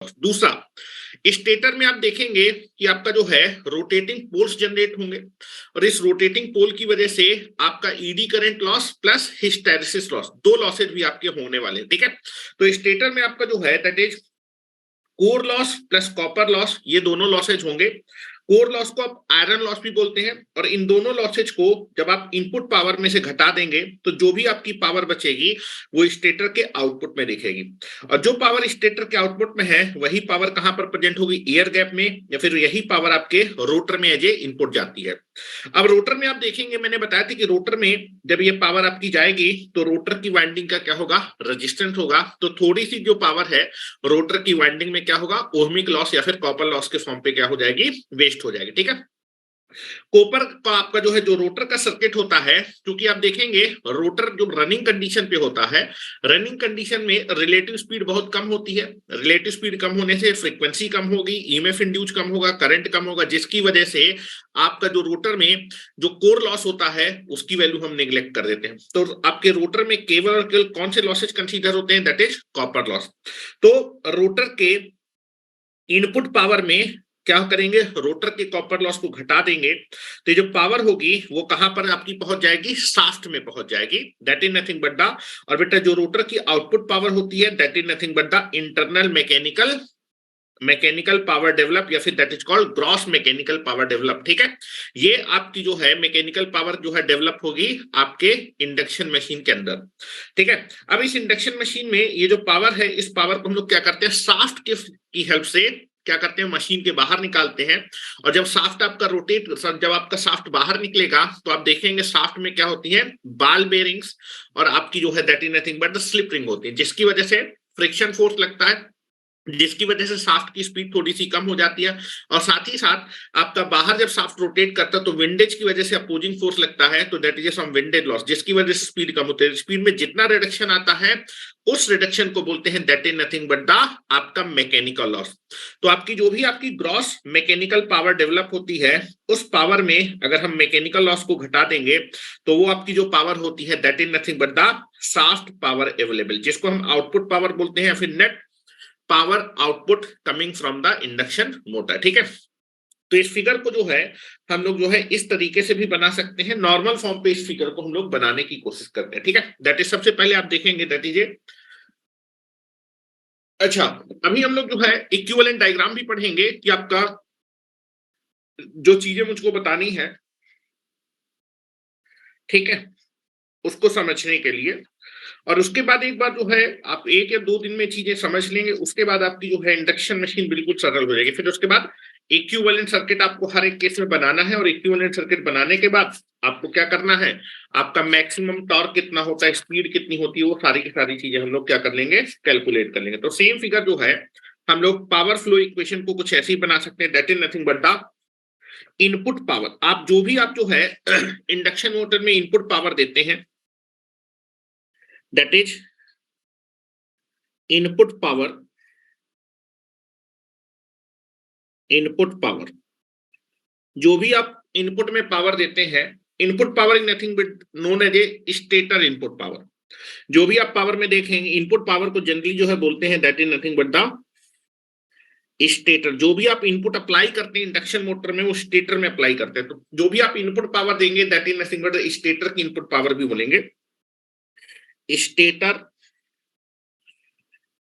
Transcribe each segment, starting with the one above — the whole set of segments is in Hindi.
दूसरा, स्टेटर में आप देखेंगे कि आपका जो है रोटेटिंग पोल्स जनरेट होंगे और इस रोटेटिंग पोल की वजह से आपका eddy current loss plus hysteresis loss, दो लॉसेज भी आपके होने वाले, ठीक है। तो स्टेटर में आपका जो है that is core loss plus copper loss, ये दोनों लॉसेज होंगे। कोर लॉस को आप आयरन लॉस भी बोलते हैं और इन दोनों लॉसेज को जब आप इनपुट पावर में से घटा देंगे तो जो भी आपकी पावर बचेगी वो स्टेटर के आउटपुट में दिखेगी और जो पावर स्टेटर के आउटपुट में है वही पावर कहां पर प्रेजेंट होगी, एयर गैप में, या फिर यही पावर आपके रोटर में एज ए इनपुट जाती है। अब रोटर में आप देखेंगे, मैंने बताया था कि रोटर में जब ये पावर आपकी जाएगी तो रोटर की वाइंडिंग का क्या होगा, रेजिस्टेंस होगा। तो थोड़ी सी जो पावर है रोटर की वाइंडिंग में क्या होगा, ओहमिक लॉस या फिर कॉपर लॉस के फॉर्म पे क्या हो जाएगी, वेस्ट हो जाएगी, ठीक है। कॉपर का आपका जो है जो रोटर का सर्किट होता है, क्योंकि आप देखेंगे रोटर जो रनिंग कंडीशन पे होता है, रनिंग कंडीशन में रिलेटिव स्पीड बहुत कम होती है। रिलेटिव स्पीड कम होने से फ्रीक्वेंसी कम होगी, ईएमएफ इंड्यूस कम होगा, करंट कम होगा, जिसकी वजह से आपका जो रोटर में जो कोर लॉस होता है उसकी वैल्यू हम नेग्लेक्ट कर देते हैं। तो आपके रोटर में केवल और केवल कौन से लॉसेज कंसीडर होते हैं, दैट इज कॉपर लॉस। तो रोटर के इनपुट पावर में क्या करेंगे, रोटर के कॉपर लॉस को घटा देंगे तो जो पावर होगी वो कहां पर आपकी पहुंच जाएगी, शाफ्ट में पहुंच जाएगी, that is nothing but the, और बेटा जो रोटर की आउटपुट पावर होती है that is nothing but the internal mechanical power develop, या फिर that is called gross mechanical power develop, ठीक है। ये आपकी जो है मैकेनिकल पावर जो है डेवलप होगी आपके इंडक्शन मशीन के अंदर, ठीक है। अब इस इंडक्शन मशीन में ये जो पावर है, इस पावर को हम लोग क्या करते हैं, शाफ्ट की हेल्प से क्या करते हैं, मशीन के बाहर निकालते हैं। और जब शाफ्ट आपका जब आपका शाफ्ट बाहर निकलेगा तो आप देखेंगे शाफ्ट में क्या होती है, बॉल बेरिंग्स, और आपकी जो है that is nothing but the slip ring होती है, जिसकी वजह से फ्रिक्शन फोर्स लगता है, जिसकी वजह से शाफ्ट की स्पीड थोड़ी सी कम हो जाती है। और साथ ही साथ आपका बाहर जब शाफ्ट रोटेट करता है तो विंडेज की वजह से अपोजिंग फोर्स लगता है, तो that is some windage loss, जिसकी वजह से स्पीड कम होती है। स्पीड में जितना रिडक्शन आता है उस रिडक्शन को बोलते हैं that is nothing but the आपका मैकेनिकल लॉस। तो आपकी जो भी आपकी ग्रॉस मैकेनिकल पावर डेवलप होती है उस पावर में अगर हम मैकेनिकल लॉस को घटा देंगे तो वो आपकी जो पावर होती है that is nothing but the shaft power available, जिसको हम आउटपुट पावर बोलते हैं या फिर net power output coming from the induction motor, ठीक है। तो इस फिगर को जो है हम लोग जो है इस तरीके से भी बना सकते हैं, नॉर्मल फॉर्म पे इस फिगर को हम लोग बनाने की कोशिश करते हैं, ठीक है। दैट इज सबसे पहले आप देखेंगे दैट इज अच्छा, अभी हम लोग जो है इक्विवेलेंट डायग्राम भी पढ़ेंगे कि आपका जो चीजें मुझको बतानी है, ठीक है, उसको समझने के लिए। और उसके बाद एक बार जो है आप 1 या 2 दिन में चीजें समझ लेंगे, उसके बाद आपकी जो है इंडक्शन मशीन बिल्कुल सरल हो जाएगी। फिर उसके बाद इक्विवेलेंट सर्किट आपको हर एक केस में बनाना है, और इक्विवेलेंट सर्किट बनाने के बाद आपको क्या करना है, आपका मैक्सिमम टॉर्क कितना होता है, स्पीड कितनी होती है, वो सारी की सारी चीजें हम लोग क्या कर लेंगे, कैलकुलेट कर लेंगे। तो सेम फिगर जो है हम लोग पावर फ्लो इक्वेशन को कुछ ऐसे ही बना सकते हैं, that is nothing but the input power. आप जो है इंडक्शन मोटर में इनपुट पावर देते हैं दैट इज इनपुट पावर, जो भी आप इनपुट में पावर देते हैं, input power is nothing but known as a stator input power. जो भी आप पावर में देखेंगे इनपुट पावर को जनरली जो है बोलते हैं that is nothing but the stator. जो भी आप इनपुट अप्लाई करते हैं इंडक्शन मोटर में वो स्टेटर में अप्लाई करते हैं, तो जो भी आप इनपुट पावर देंगे that is nothing but the stator की इनपुट पावर भी बोलेंगे, स्टेटर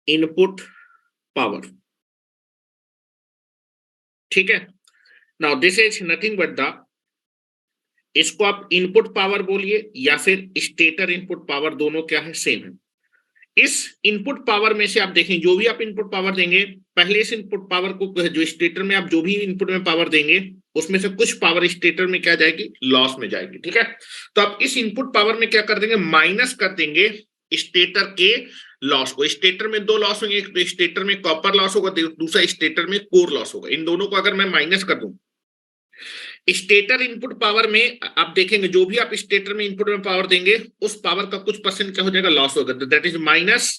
इनपुट पावर, ठीक है। Now this is nothing but the, इसको आप इनपुट पावर बोलिए या फिर स्टेटर इनपुट पावर, दोनों क्या है, सेम है। इस इनपुट पावर में से आप देखें जो भी आप इनपुट पावर देंगे, पहले इस इनपुट पावर को जो स्टेटर में आप जो भी इनपुट में पावर देंगे उसमें से कुछ पावर स्टेटर में क्या जाएगी, लॉस में जाएगी, ठीक है। तो आप इस इनपुट पावर में क्या कर देंगे, माइनस कर देंगे स्टेटर के लॉस को। स्टेटर में 2 लॉस होंगे, एक तो स्टेटर में कॉपर लॉस होगा, दूसरा स्टेटर में कोर लॉस होगा। इन दोनों को अगर मैं माइनस कर दूं, स्टेटर इनपुट पावर में आप देखेंगे जो भी आप स्टेटर में इनपुट में पावर देंगे उस पावर का कुछ परसेंट क्या हो जाएगा, लॉस होगा, that is minus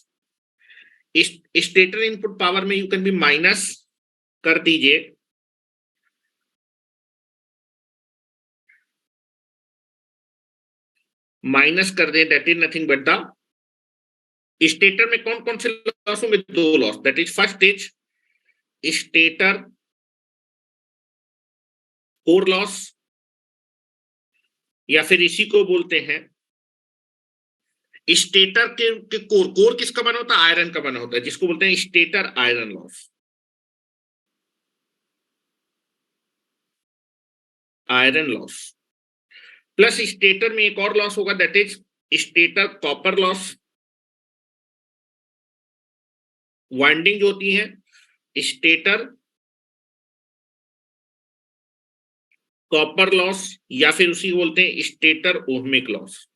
stator input power में यू कैन बी माइनस कर दीजिए माइनस कर दें that is nothing but the stator में कौन कौन से लॉस होंगे, 2 loss, that is first is stator core loss, या फिर इसी को बोलते हैं स्टेटर के कोर। कोर किसका बना होता है? आयरन का बना होता है, जिसको बोलते हैं stator iron loss, iron loss. Plus stator में एक और लॉस होगा, that is stator copper loss. Winding जो होती है स्टेटर कॉपर लॉस, या फिर उसी को बोलते हैं स्टेटर ओहमिक लॉस।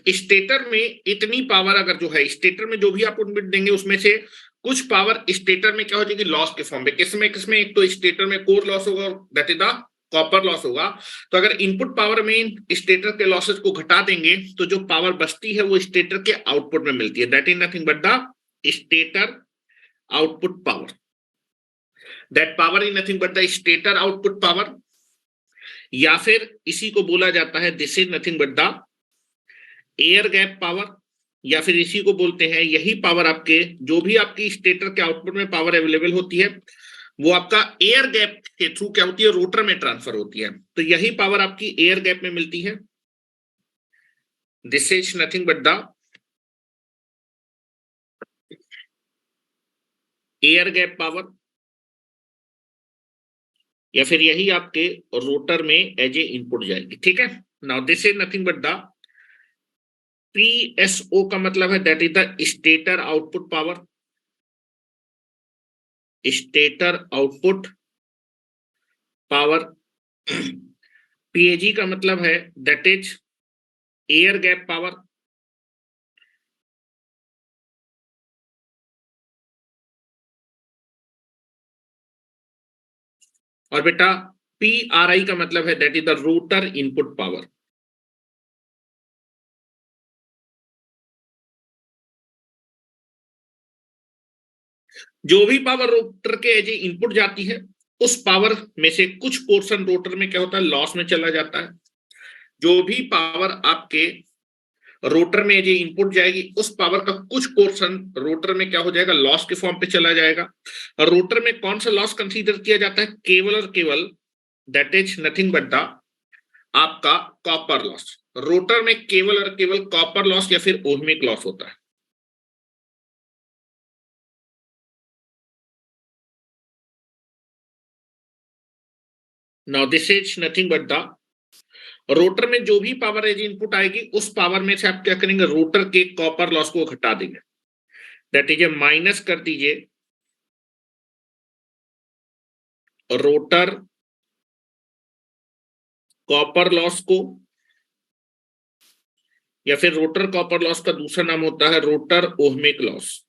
स्टेटर में इतनी पावर अगर जो है स्टेटर में जो भी आप इनपुट देंगे उसमें से कुछ पावर स्टेटर में क्या हो जाएगी? लॉस के फॉर्म में। किसमें किसमें? एक तो स्टेटर में कोर लॉस होगा, that is the copper loss होगा। तो अगर इनपुट पावर में स्टेटर के लॉसेस को घटा देंगे तो जो पावर बचती है वो स्टेटर के आउटपुट में मिलती है, that is nothing but the stator output power. That power is nothing but the stator output power, या फिर इसी को बोला जाता है this is nothing but the air gap power, या फिर इसी को बोलते हैं यही पावर आपके जो भी आपकी स्टेटर के आउटपुट में पावर अवेलेबल होती है वो आपका एयर गैप के थ्रू क्या होती है? रोटर में ट्रांसफर होती है। तो यही पावर आपकी एयर गैप में मिलती है, this is nothing but the air gap power, या फिर यही आपके रोटर में एज ए इनपुट जाएगी। ठीक है, now this is nothing but the PSO का मतलब है that is the stator output power, stator output power. PAG का मतलब है that is air gap power, और बेटा पीआरआई का मतलब है that is the rotor input power. जो भी पावर रोटर के एज इनपुट जाती है उस पावर में से कुछ पोर्शन रोटर में क्या होता है? लॉस में चला जाता है। जो भी पावर आपके रोटर में जो इनपुट जाएगी उस पावर का कुछ पोर्शन रोटर में क्या हो जाएगा? लॉस के फॉर्म पे चला जाएगा। और रोटर में कौन सा लॉस कंसीडर किया जाता है? केवल और केवल that is nothing but the आपका कॉपर लॉस। रोटर में केवल और केवल कॉपर लॉस या फिर ओहमिक लॉस होता है। Now this is nothing but the rotor में जो भी पावर एज इनपुट आएगी उस पावर में से आप क्या करेंगे? रोटर के कॉपर लॉस को घटा देंगे, दैट इज माइनस कर दीजिए रोटर कॉपर लॉस को, या फिर रोटर कॉपर लॉस का दूसरा नाम होता है रोटर ओहमिक लॉस।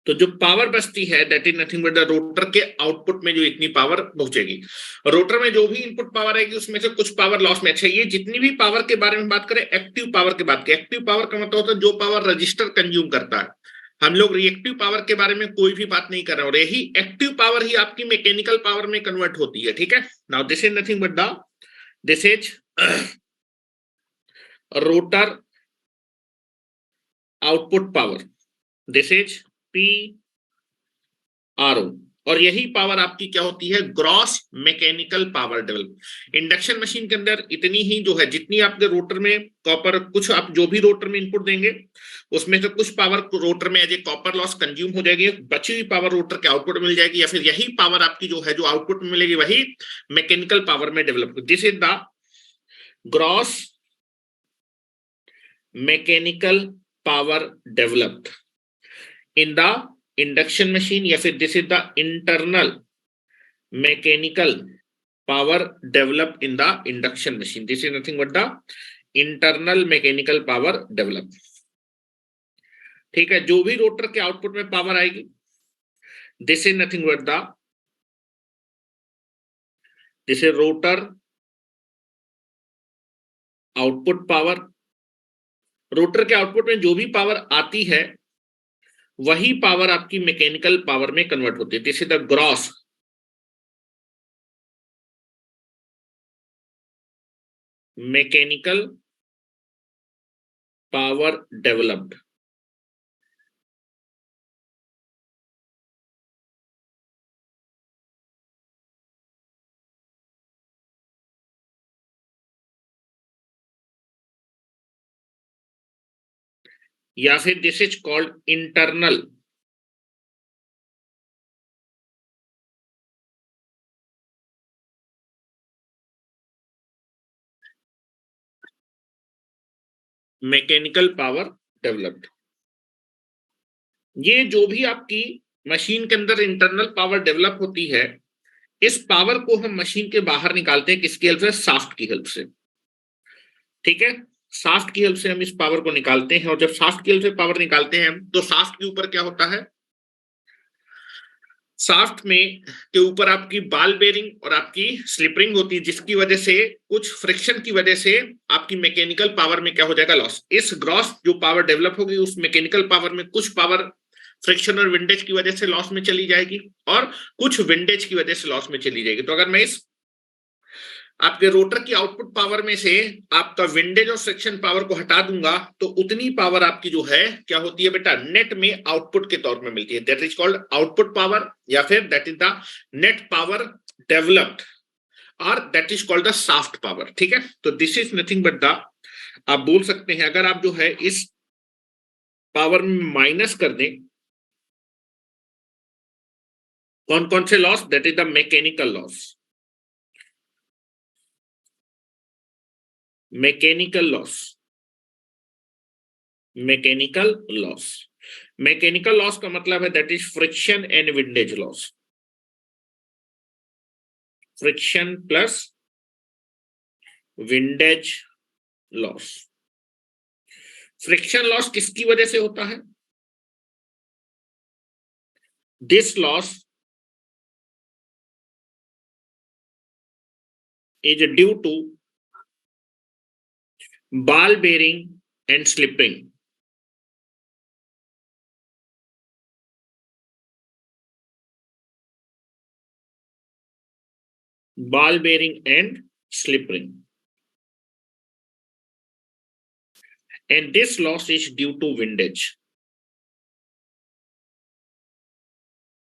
तो जो पावर बचती है that is nothing but the rotor के आउटपुट में जो इतनी पावर पहुंचेगी। रोटर में जो भी इनपुट पावर आएगी उसमें से कुछ पावर लॉस में। अच्छा, ये जितनी भी पावर के बारे में बात करें, एक्टिव पावर की बात करें, एक्टिव पावर का मतलब होता है जो पावर रजिस्टर कंज्यूम करता है। हम लोग रिएक्टिव पावर के बारे में कोई भी बात नहीं कर रहे, और यही एक्टिव पावर ही आपकी मैकेनिकल पावर में कन्वर्ट होती है। ठीक है, now this is nothing but the this is rotor output power, this is P R O. और यही पावर आपकी क्या होती है? Gross mechanical power develop. Induction machine के अंदर इतनी ही जो है, जितनी आपके रोटर में कॉपर, कुछ आप जो भी रोटर में इनपुट देंगे उसमें से कुछ पावर रोटर में as a copper loss consume हो जाएगी, बची हुई पावर रोटर के आउटपुट मिल जाएगी, या फिर यही पावर आपकी जो है जो आउटपुट में मिलेगी वही मैकेनिकल पावर में develop. This is the gross mechanical power developed in the induction machine, या फिर this is the internal mechanical power develop in the induction machine. This is nothing but the internal mechanical power develop. ठीक है, जो भी रोटर के आउटपुट में पावर आएगी this is nothing but the this is rotor output power. Rotor के आउटपुट में जो भी पावर आती है वही पावर आपकी मैकेनिकल पावर में कन्वर्ट होती है। This is the gross mechanical power developed. या फिर this is called internal mechanical power developed. ये जो भी आपकी मशीन के अंदर इंटरनल पावर डेवलप होती है, इस पावर को हम मशीन के बाहर निकालते हैं किसकी हेल्प से? शाफ्ट की हेल्प से। ठीक है, शाफ्ट की हेल्प से हम इस पावर को निकालते हैं, और जब शाफ्ट की हेल्प से पावर निकालते हैं तो शाफ्ट के ऊपर क्या होता है? शाफ्ट में के ऊपर आपकी बॉल बेरिंग और आपकी स्लिपरिंग होती है, जिसकी वजह से कुछ फ्रिक्शन की वजह से आपकी मैकेनिकल पावर में क्या हो जाएगा? लॉस। इस ग्रॉस जो पावर डेवलप होगी उस मैकेनिकल पावर में कुछ पावर फ्रिक्शन और विंडेज की वजह से लॉस में चली जाएगी, और कुछ विंडेज की वजह से लॉस में चली जाएगी। तो अगर मैं इस आपके रोटर की आउटपुट पावर में से आपका विंडेज और सेक्शन पावर को हटा दूंगा, तो उतनी पावर आपकी जो है क्या होती है बेटा? नेट में आउटपुट के तौर में मिलती है। That is called output power, या फिर that is the net power developed, और that is called the shaft power. ठीक है, तो this is nothing but the, आप बोल सकते हैं अगर आप जो है इस पावर में माइनस कर दें कौन कौन से loss? That is the mechanical loss, mechanical loss, mechanical loss. Mechanical loss का मतलब है that is friction and windage loss, friction plus windage loss. Friction loss किसकी वजह से होता है? This loss is due to ball bearing and slipping. Ball bearing and slip-ring, and this loss is due to windage.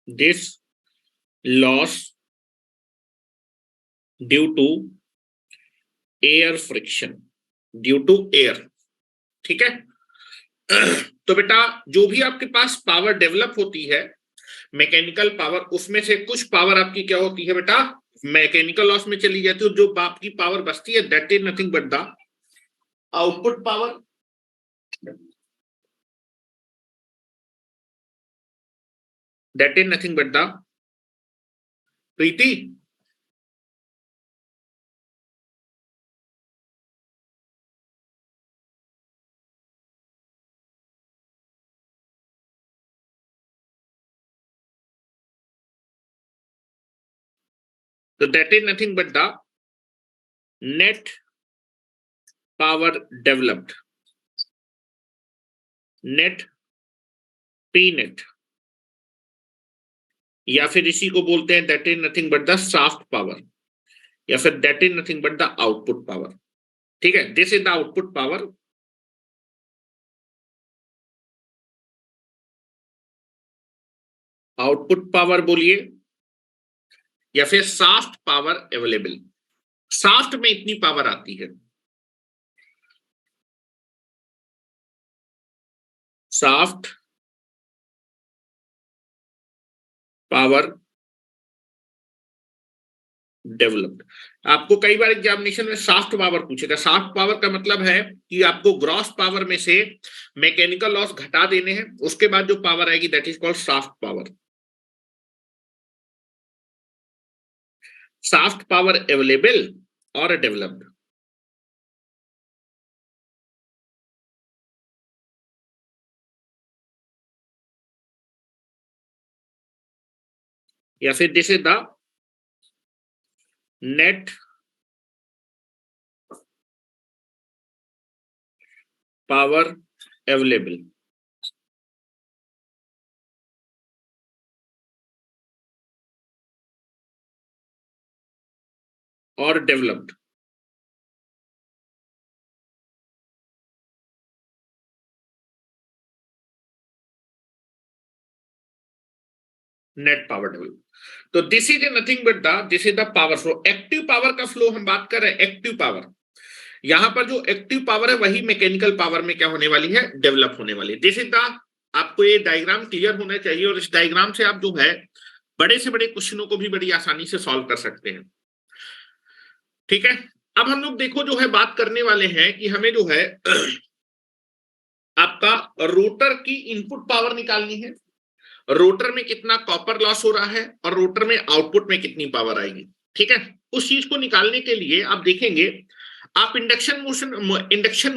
This loss due to air friction, due to air। ठीक है, तो बेटा जो भी आपके पास पावर डेवलप होती है मैकेनिकल पावर, उसमें से कुछ पावर आपकी क्या होती है बेटा? मैकेनिकल लॉस में चली जाती है। जो आपकी पावर बचती है that is nothing but the output power, that is nothing but the, Preeti, तो that is nothing but the net power developed, net P net, या फिर इसी को बोलते हैं that is nothing but the shaft power, या फिर that is nothing but the output power. ठीक है, this is the output power. Output power बोलिए, या फिर शाफ्ट पावर अवेलेबल। शाफ्ट में इतनी पावर आती है, शाफ्ट पावर डेवलप्ड। आपको कई बार एग्जामिनेशन में शाफ्ट पावर पूछेगा। शाफ्ट पावर का मतलब है कि आपको ग्रॉस पावर में से मैकेनिकल लॉस घटा देने हैं, उसके बाद जो पावर आएगी that is called shaft power. Shaft power available और डेवलप्ड। या फिर this is the net power available और डेवलप्ड। Net power develop. तो this is nothing but this is the power flow. Active power का फ्लो हम बात कर रहे हैं, एक्टिव पावर। यहां पर जो एक्टिव पावर है वही मैकेनिकल पावर में क्या होने वाली है, डेवलप होने वाली है। दिस इज द, आपको ये डायग्राम क्लियर होना चाहिए और इस डायग्राम से आप जो है बड़े से बड़े क्वेश्चनों को भी बड़ी आसानी से सॉल्व कर सकते हैं। ठीक है, अब हम लोग देखो जो है बात करने वाले हैं कि हमें जो है आपका रोटर की इनपुट पावर निकालनी है, रोटर में कितना कॉपर लॉस हो रहा है और रोटर में आउटपुट में कितनी पावर आएगी। ठीक है, उस चीज को निकालने के लिए आप देखेंगे, आप इंडक्शन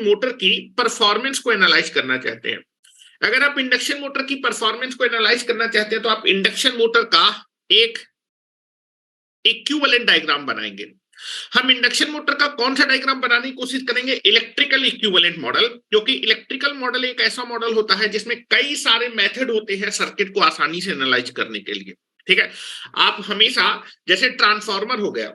मोटर की परफॉर्मेंस को एनालाइज करना चाहते हैं। अगर आप इंडक्शन मोटर की परफॉर्मेंस को एनालाइज करना चाहते हैं तो आप इंडक्शन मोटर का एक इक्विवेलेंट डायग्राम बनाएंगे। हम इंडक्शन मोटर का कौन सा डायग्राम बनाने की कोशिश करेंगे, इलेक्ट्रिकल इक्विवेलेंट मॉडल, क्योंकि इलेक्ट्रिकल मॉडल एक ऐसा मॉडल होता है जिसमें कई सारे मेथड होते हैं सर्किट को आसानी से एनालाइज करने के लिए। ठीक है, आप हमेशा, जैसे ट्रांसफार्मर हो गया,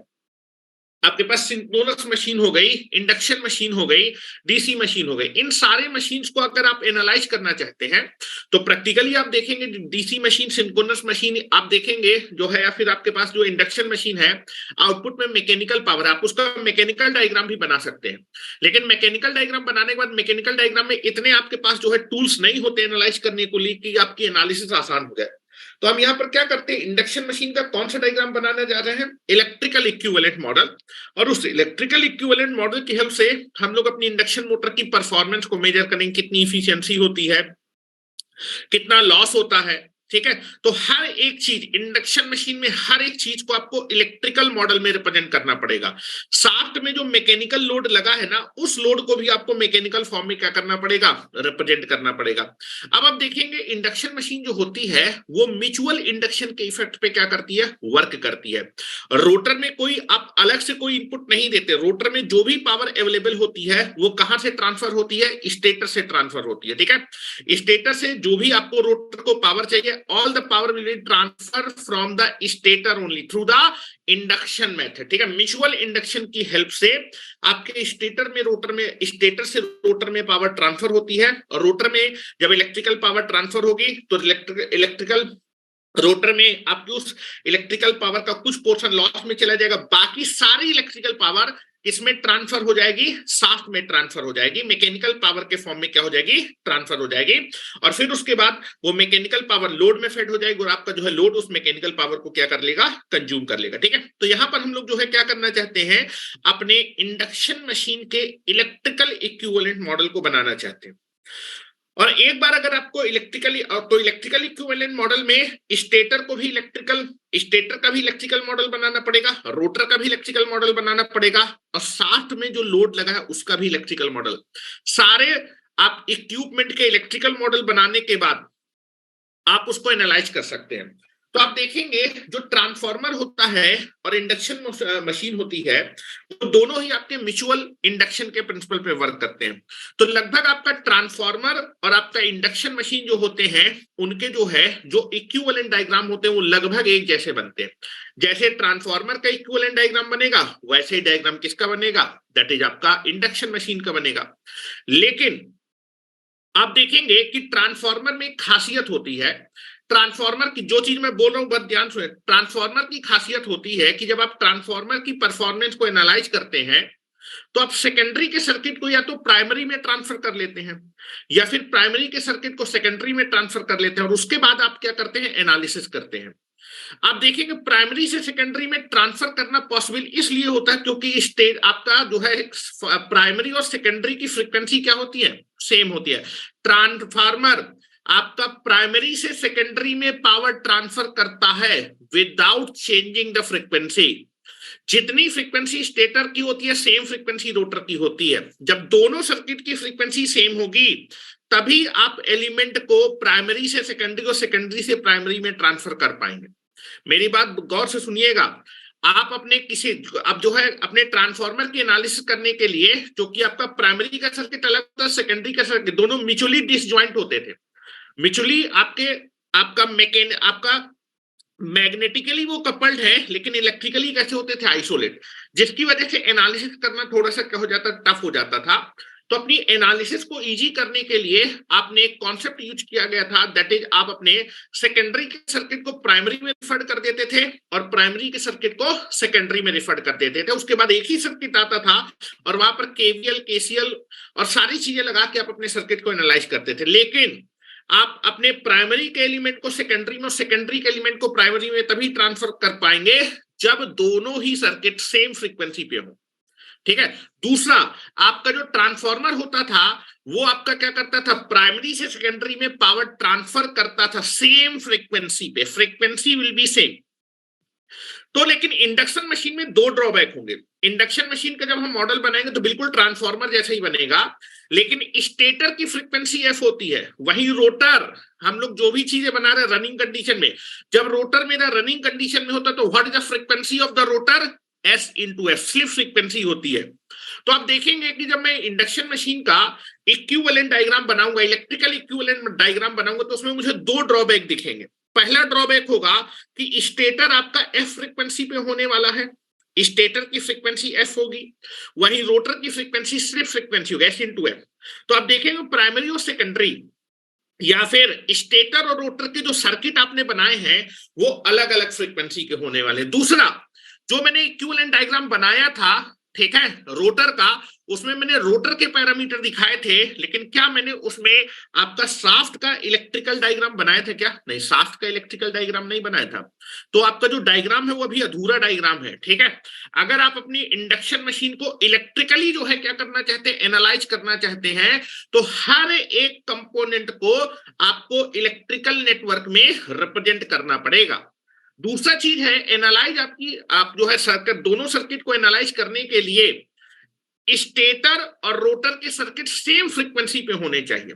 आपके पास सिंक्रोनस मशीन हो गई, इंडक्शन मशीन हो गई, डीसी मशीन हो गई, इन सारे मशीन्स को अगर आप एनालाइज करना चाहते हैं तो प्रैक्टिकली आप देखेंगे डीसी मशीन, सिंक्रोनस मशीन आप देखेंगे जो है, या फिर आपके पास जो इंडक्शन मशीन है, आउटपुट में मैकेनिकल पावर, आप उसका मैकेनिकल डायग्राम भी बना सकते हैं। लेकिन मैकेनिकल डायग्राम बनाने के बाद मैकेनिकल डायग्राम में इतने आपके पास जो है टूल्स नहीं होते एनालाइज करने को लिए कि आपकी एनालिसिस आसान हो जाए। तो हम यहां पर क्या करते हैं, इंडक्शन मशीन का कौन सा डायग्राम बनाने जा रहे हैं, इलेक्ट्रिकल इक्विवेलेंट मॉडल, और उस इलेक्ट्रिकल इक्विवेलेंट मॉडल की हेल्प से हम लोग अपनी इंडक्शन मोटर की परफॉर्मेंस को मेजर करेंगे, कितनी इफिशियंसी होती है, कितना लॉस होता है। ठीक है, तो हर एक चीज इंडक्शन मशीन में, हर एक चीज को आपको इलेक्ट्रिकल मॉडल में रिप्रेजेंट करना पड़ेगा। साथ में जो मैकेनिकल लोड लगा है ना, उस लोड को भी आपको मैकेनिकल फॉर्म में क्या करना पड़ेगा, रिप्रेजेंट करना पड़ेगा। अब आप देखेंगे इंडक्शन मशीन जो होती है वो म्यूचुअल इंडक्शन के इफेक्ट पे क्या करती है, वर्क करती है। रोटर में कोई आप अलग से कोई इनपुट नहीं देते, रोटर में जो भी पावर अवेलेबल होती है वो कहां से ट्रांसफर होती है, स्टेटर से ट्रांसफर होती है। ठीक है, स्टेटर से जो भी आपको रोटर को पावर चाहिए, all the power will be transferred from the stator only through the induction method। ठीक है, म्यूचुअल इंडक्शन की हेल्प से आपके स्टेटर में, रोटर में, स्टेटर से रोटर में पावर ट्रांसफर होती है, और रोटर में जब इलेक्ट्रिकल पावर ट्रांसफर होगी तो इलेक्ट्रिकल रोटर में आपकी उस इलेक्ट्रिकल पावर का कुछ पोर्शन लॉस में चला जाएगा, बाकी सारी इलेक्ट्रिकल पावर इसमें ट्रांसफर हो जाएगी, शाफ्ट में ट्रांसफर हो जाएगी, मैकेनिकल पावर के फॉर्म में क्या हो जाएगी, ट्रांसफर हो जाएगी। और फिर उसके बाद वो मैकेनिकल पावर लोड में फेड हो जाएगी और आपका जो है लोड उस मैकेनिकल पावर को क्या कर लेगा, कंज्यूम कर लेगा। ठीक है, तो यहां पर हम लोग जो है क्या करना चाहते हैं, अपने इंडक्शन मशीन के इलेक्ट्रिकल इक्विवेलेंट मॉडल को बनाना चाहते हैं। और एक बार अगर आपको इलेक्ट्रिकली, तो इलेक्ट्रिकल इक्विवेलेंट मॉडल में स्टेटर को भी स्टेटर का भी इलेक्ट्रिकल मॉडल बनाना पड़ेगा, रोटर का भी इलेक्ट्रिकल मॉडल बनाना पड़ेगा, और साथ में जो लोड लगा है उसका भी इलेक्ट्रिकल मॉडल, सारे आप इक्विपमेंट के इलेक्ट्रिकल मॉडल बनाने के बाद आप उसको एनालाइज कर सकते हैं। तो आप देखेंगे जो ट्रांसफार्मर होता है और इंडक्शन मशीन होती है, वो दोनों ही आपके म्यूचुअल इंडक्शन के प्रिंसिपल पे वर्क करते हैं। तो लगभग आपका ट्रांसफार्मर और आपका इंडक्शन मशीन जो होते हैं, उनके जो है जो इक्विवेलेंट डायग्राम होते हैं वो लगभग एक जैसे बनते हैं। जैसे ट्रांसफार्मर का इक्विवेलेंट डायग्राम बनेगा, वैसे ही डायग्राम किसका बनेगा, दैट इज आपका इंडक्शन मशीन का बनेगा। लेकिन आप देखेंगे कि ट्रांसफार्मर में एक खासियत होती है, ट्रांसफार्मर की जो चीज मैं बोल रहा हूं बहुत ध्यान सुने, ट्रांसफार्मर की खासियत होती है कि जब आप ट्रांसफार्मर की परफॉर्मेंस को एनालाइज करते हैं तो आप सेकेंडरी के सर्किट को या तो प्राइमरी में ट्रांसफर कर लेते हैं, या फिर प्राइमरी के सर्किट को सेकेंडरी में ट्रांसफर कर लेते हैं, और उसके बाद आप क्या करते हैं, एनालिसिस करते हैं। आप देखेंगे प्राइमरी से सेकेंडरी में ट्रांसफर करना पॉसिबल इसलिए होता है क्योंकि स्टेज आपका जो है प्राइमरी और सेकेंडरी की फ्रीक्वेंसी क्या होती है, सेम होती है। ट्रांसफार्मर आपका प्राइमरी से सेकेंडरी में पावर ट्रांसफर करता है विदाउट चेंजिंग द फ्रीक्वेंसी। जितनी फ्रीक्वेंसी स्टेटर की होती है सेम फ्रीक्वेंसी रोटर की होती है। जब दोनों सर्किट की फ्रीक्वेंसी सेम होगी तभी आप एलिमेंट को प्राइमरी से सेकेंडरी और सेकेंडरी से प्राइमरी में ट्रांसफर कर पाएंगे। मेरी बात गौर से सुनिएगा, आप अपने किसी, अब जो है अपने ट्रांसफार्मर की एनालिसिस करने के लिए, जो कि आपका प्राइमरी का सर्किट अलग था, सेकेंडरी का सर्किट, दोनों म्यूचुअली डिसजॉइंट होते थे, म्यूचुअली आपका मैग्नेटिकली वो कपल्ड है, लेकिन इलेक्ट्रिकली कैसे होते थे, आइसोलेट, जिसकी वजह से एनालिसिस करना थोड़ा सा क्या हो जाता, टफ हो जाता था। तो अपनी एनालिसिस को इजी करने के लिए आपने एक कॉन्सेप्ट यूज किया गया था, दैट इज आप अपने सेकेंडरी के सर्किट को प्राइमरी में रिफर कर देते थे और प्राइमरी के सर्किट को सेकेंडरी में रिफर कर देते थे। उसके बाद एक ही सर्किट आता था और वहां पर केवीएल, केसीएल और सारी चीजें लगा के आप अपने सर्किट को एनालाइज करते थे। लेकिन आप अपने प्राइमरी के एलिमेंट को सेकेंडरी में और सेकेंडरी के एलिमेंट को प्राइमरी में तभी ट्रांसफर कर पाएंगे जब दोनों ही सर्किट सेम फ्रीक्वेंसी पे हो। ठीक है। दूसरा, आपका जो ट्रांसफॉर्मर होता था वो आपका क्या करता था, प्राइमरी से सेकेंडरी में पावर ट्रांसफर करता था सेम फ्रीक्वेंसी पे, फ्रीक्वेंसी विल बी सेम। तो लेकिन इंडक्शन मशीन में दो ड्रॉबैक होंगे। इंडक्शन मशीन का जब हम मॉडल बनाएंगे तो बिल्कुल ट्रांसफॉर्मर जैसा ही बनेगा, लेकिन स्टेटर की फ्रीक्वेंसी एफ होती है, वहीं रोटर, हम लोग जो भी चीजें बना रहे हैं रनिंग कंडीशन में, जब रोटर मेरा रनिंग कंडीशन में होता है तो what is the frequency of the rotor, S into F, slip frequency होती है। तो आप देखेंगे कि जब मैं इंडक्शन मशीन का इक्विवेलेंट डायग्राम बनाऊंगा, इलेक्ट्रिकल इक्विवेलेंट डायग्राम बनाऊंगा, तो उसमें मुझे दो ड्रॉबैक दिखेंगे। पहला ड्रॉबैक होगा कि स्टेटर आपका एफ फ्रीक्वेंसी पे होने वाला है, स्टेटर की फ्रीक्वेंसी एफ होगी, वहीं रोटर की फ्रीक्वेंसी स्लिप फ्रीक्वेंसी होगी, एस इंटू एफ। तो आप देखेंगे प्राइमरी और सेकेंडरी या फिर स्टेटर और रोटर के जो सर्किट आपने बनाए हैं वो अलग अलग फ्रीक्वेंसी के होने वाले। दूसरा, जो मैंने इक्विवेलेंट डायग्राम बनाया था, ठीक है, रोटर का, उसमें मैंने रोटर के पैरामीटर दिखाए थे, लेकिन क्या मैंने उसमें आपका शाफ्ट का इलेक्ट्रिकल डायग्राम बनाया था क्या? नहीं, शाफ्ट का इलेक्ट्रिकल डायग्राम नहीं बनाया था। तो आपका जो डायग्राम है वो अभी अधूरा डायग्राम है। ठीक है। अगर आप अपनी इंडक्शन मशीन को इलेक्ट्रिकली जो है क्या करना चाहते हैं, एनालाइज करना चाहते हैं, तो हर एक कंपोनेंट को आपको इलेक्ट्रिकल नेटवर्क में रिप्रेजेंट करना पड़ेगा। दूसरा चीज है एनालाइज, आप जो है सर्किट, दोनों सर्किट को एनालाइज करने के लिए स्टेटर और रोटर के सर्किट सेम फ्रीक्वेंसी पे होने चाहिए,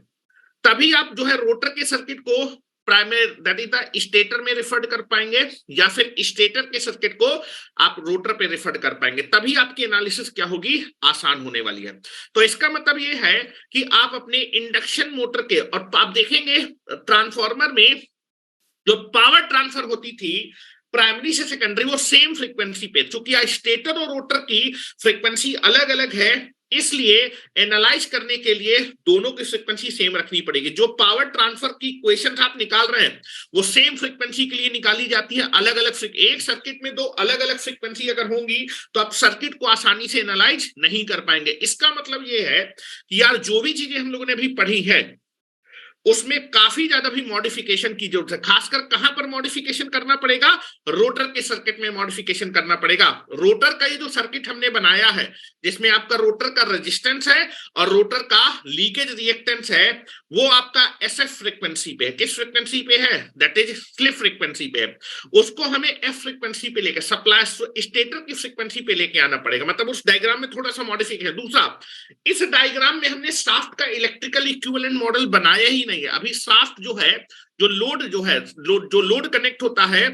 तभी आप जो है रोटर के सर्किट को primary, that is the stator में रिफर कर पाएंगे, या फिर स्टेटर के सर्किट को आप रोटर पे रिफर कर पाएंगे, तभी आपकी एनालिसिस क्या होगी, आसान होने वाली है। तो इसका मतलब ये है कि आप अपने इंडक्शन मोटर के, और आप देखेंगे ट्रांसफॉर्मर में जो पावर ट्रांसफर होती थी प्राइमरी से सेकेंडरी, वो सेम फ्रीक्वेंसी पे, क्योंकि स्टेटर और रोटर की फ्रीक्वेंसी अलग अलग है, इसलिए एनालाइज करने के लिए दोनों की फ्रीक्वेंसी सेम रखनी पड़ेगी। जो पावर ट्रांसफर की इक्वेशन आप निकाल रहे हैं वो सेम फ्रीक्वेंसी के लिए निकाली जाती है, अलग अलग एक सर्किट में दो अलग अलग फ्रीक्वेंसी अगर होंगी तो आप सर्किट को आसानी से एनालाइज नहीं कर पाएंगे। इसका मतलब ये है कि यार जो भी चीजें हम लोगों ने अभी पढ़ी है उसमें काफी ज्यादा भी मॉडिफिकेशन की जरूरत है। खासकर कहां पर मॉडिफिकेशन करना पड़ेगा, रोटर के सर्किट में मॉडिफिकेशन करना पड़ेगा। रोटर का ये जो सर्किट हमने बनाया है जिसमें आपका रोटर का रेजिस्टेंस है और रोटर का लीकेज रिएक्टेंस है, वो आपका एसएफ फ्रीक्वेंसी पे है। किस फ्रीक्वेंसी पे है, दैट इज स्लिप फ्रीक्वेंसी पे है। उसको हमें एफ फ्रीक्वेंसी पे लेकर सप्लाई स्टेटर की फ्रीक्वेंसी पे लेके आना पड़ेगा, मतलब उस डायग्राम में थोड़ा सा मॉडिफिकेशन। दूसरा, इस डायग्राम में हमने शाफ्ट का इलेक्ट्रिकल इक्विवेलेंट मॉडल बनाया ही नहीं है। अभी शाफ्ट जो है, जो लोड जो है, जो लोड कनेक्ट होता है